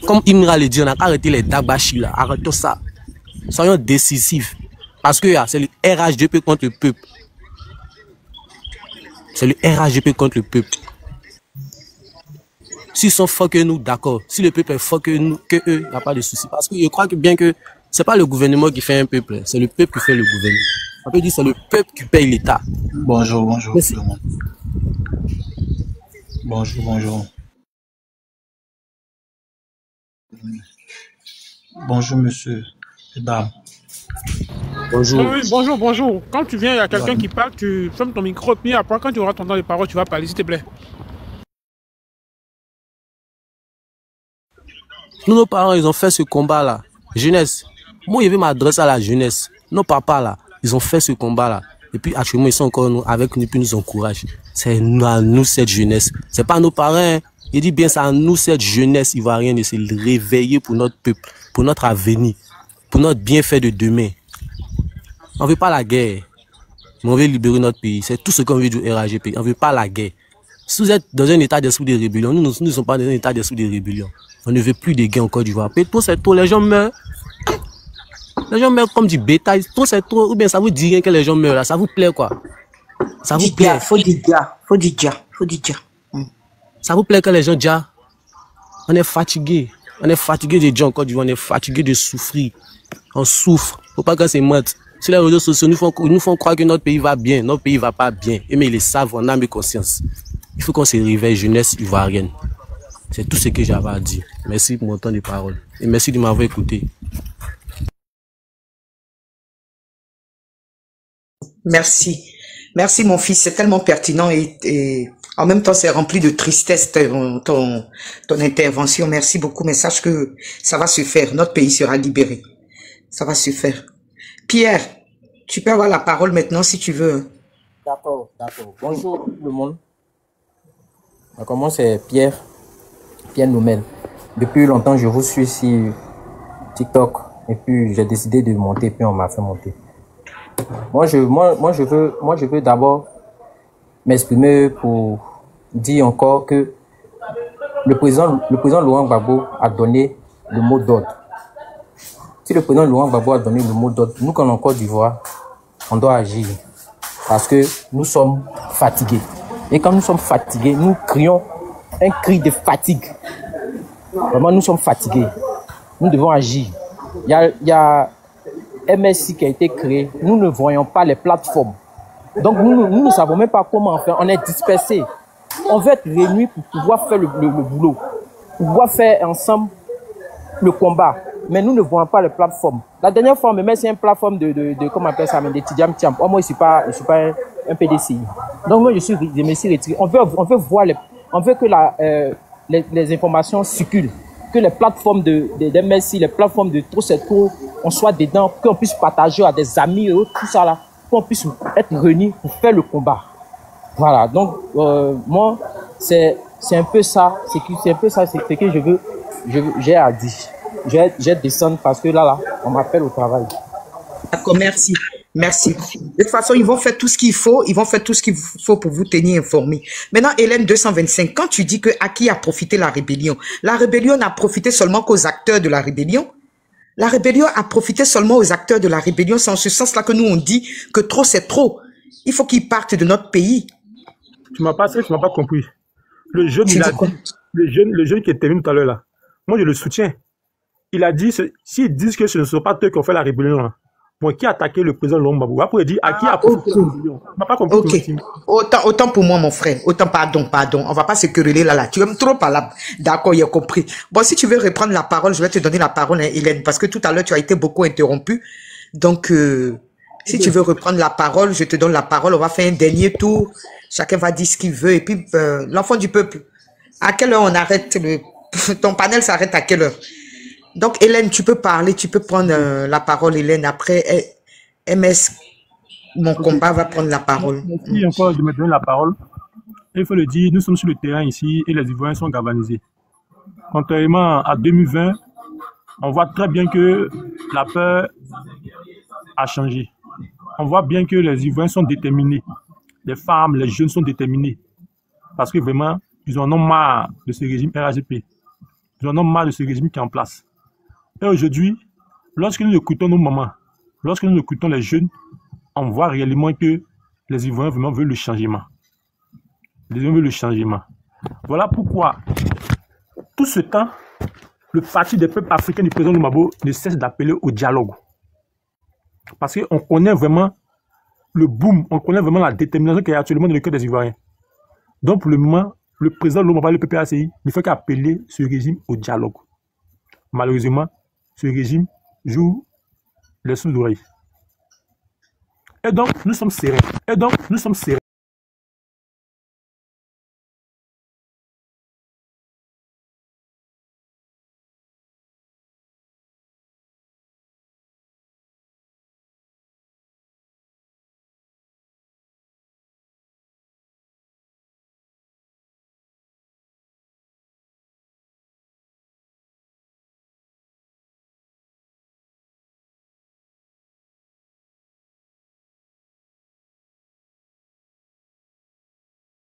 Comme Imra le dit, on a arrêté les dabashi là, arrêtons ça. Soyons décisifs. Parce que c'est le RHDP contre le peuple. C'est le RHDP contre le peuple. S'ils sont forts que nous, d'accord. Si le peuple est fort que nous, que eux, il n'y a pas de souci. Parce que je crois que bien que c'est pas le gouvernement qui fait un peuple, c'est le peuple qui fait le gouvernement. On peut dire c'est le peuple qui paye l'État. Bonjour. Merci. Bonjour. Bonjour, monsieur et dame. Bonjour. Oui, bonjour. Quand tu viens, il y a quelqu'un qui parle, tu fermes ton micro, puis après, quand tu auras entendu les paroles, tu vas parler, s'il te plaît. Nous, nos parents, ils ont fait ce combat-là. Jeunesse. Moi, je vais m'adresser à la jeunesse. Nos papas, là, ils ont fait ce combat-là. Et puis, actuellement, ils sont encore avec nous, puis nous encouragent. C'est à nous, cette jeunesse. C'est pas nos parents. Hein. Il dit bien, c'est à nous, cette jeunesse ivoirienne, de se réveiller pour notre peuple, pour notre avenir, pour notre bienfait de demain. On ne veut pas la guerre, mais on veut libérer notre pays. C'est tout ce qu'on veut du RHGP. On ne veut pas la guerre. Si vous êtes dans un état d'esprit de rébellion, nous ne sommes pas dans un état d'esprit de rébellion. On ne veut plus de guerre en Côte d'Ivoire. Tout c'est trop, les gens meurent. Les gens meurent comme du bétail. Tout c'est trop, ou bien ça vous dit rien que les gens meurent là. Ça vous plaît quoi? Ça vous plaît? Faut dire. Ça vous plaît que les gens disent, on est fatigué. On est fatigué de dire encore du on est fatigué de souffrir. On souffre. Faut pas que c'est mort. Sur les réseaux sociaux, nous font croire que notre pays va bien. Notre pays va pas bien. Et mais ils le savent, on a mes conscience. Il faut qu'on se réveille, jeunesse ivoirienne. C'est tout ce que j'avais à dire. Merci pour mon temps de parole. Et merci de m'avoir écouté. Merci. Merci mon fils, c'est tellement pertinent et en même temps c'est rempli de tristesse ton intervention. Merci beaucoup, mais sache que ça va se faire. Notre pays sera libéré. Ça va se faire. Pierre, tu peux avoir la parole maintenant si tu veux. D'accord, d'accord. Bonjour tout le monde. Donc, moi c'est Pierre Noumel. Depuis longtemps je vous suis sur TikTok et puis j'ai décidé de monter puis on m'a fait monter. Moi je veux d'abord m'exprimer pour dire encore que le président Laurent Gbagbo a donné le mot d'ordre. Si le président Laurent Gbagbo a donné le mot d'ordre, nous quand on est en Côte d'Ivoire, on doit agir parce que nous sommes fatigués. Et quand nous sommes fatigués, nous crions un cri de fatigue. Vraiment, nous sommes fatigués. Nous devons agir. Il y a MSI qui a été créé. Nous ne voyons pas les plateformes. Donc, nous ne savons même pas comment faire. On est dispersés. On veut être réunis pour pouvoir faire le boulot. Pour pouvoir faire ensemble le combat. Mais nous ne voyons pas les plateformes. La dernière fois, même c'est une plateforme de comment on appelle ça, de Tidiam Tiam. Moi, je suis pas un PDCI. Donc, moi, je me suis retiré. On veut voir on veut que les informations circulent. Que les plateformes de MSI, les plateformes de Trop c'est Trop, on soit dedans, qu'on puisse partager à des amis et tout ça là, qu'on puisse être réunis pour faire le combat. Voilà, donc moi, c'est un peu ça, c'est un peu ça, c'est ce que j'ai à dire. J'ai descendu parce que là, on m'appelle au travail. D'accord, merci. Merci. De toute façon, ils vont faire tout ce qu'il faut. Ils vont faire tout ce qu'il faut pour vous tenir informés. Maintenant, Hélène 225, quand tu dis que à qui a profité la rébellion n'a profité seulement qu'aux acteurs de la rébellion. La rébellion a profité seulement aux acteurs de la rébellion. C'est en ce sens-là que nous, on dit que trop, c'est trop. Il faut qu'ils partent de notre pays. Tu m'as pas compris. Le jeune, le jeune qui était venu tout à l'heure là, moi, je le soutiens. Il a dit, s'ils disent que ce ne sont pas eux qui ont fait la rébellion là, bon, qui a attaqué le président Laurent Gbagbo? Après, il dit à qui a profité la rébellion? Tu m'as pas compris. Ok. Autant pour moi, mon frère. Autant, pardon. On va pas se quereller là. Tu aimes trop parler. D'accord, il a compris. Bon, si tu veux reprendre la parole, je vais te donner la parole, hein, Hélène, parce que tout à l'heure, tu as été beaucoup interrompu. Donc, si tu veux reprendre la parole, je te donne la parole. On va faire un dernier tour. Chacun va dire ce qu'il veut. Et puis, l'enfant du peuple. À quelle heure on arrête ton panel s'arrête à quelle heure? Donc, Hélène, tu peux parler, tu peux prendre la parole, Hélène. Après, MS, mon combat va prendre la parole. Merci encore de me donner la parole. Il faut le dire, nous sommes sur le terrain ici et les Ivoiriens sont galvanisés. Contrairement à 2020, on voit très bien que la peur a changé. On voit bien que les Ivoiriens sont déterminés. Les femmes, les jeunes sont déterminés. Parce que vraiment, ils en ont marre de ce régime RAGP. Ils en ont marre de ce régime qui est en place. Et aujourd'hui, lorsque nous écoutons nos mamans, lorsque nous écoutons les jeunes, on voit réellement que les Ivoiriens vraiment veulent le changement. Les Ivoiriens veulent le changement. Voilà pourquoi, tout ce temps, le Parti des peuples africains du président Gbagbo ne cesse d'appeler au dialogue. Parce qu'on connaît vraiment le boom, on connaît vraiment la détermination qu'il y a actuellement dans le cœur des Ivoiriens. Donc pour le moment, le président Gbagbo, le PPACI, ne fait qu'appeler ce régime au dialogue. Malheureusement, ce régime joue les sous-oreilles. Et donc, nous sommes sereins.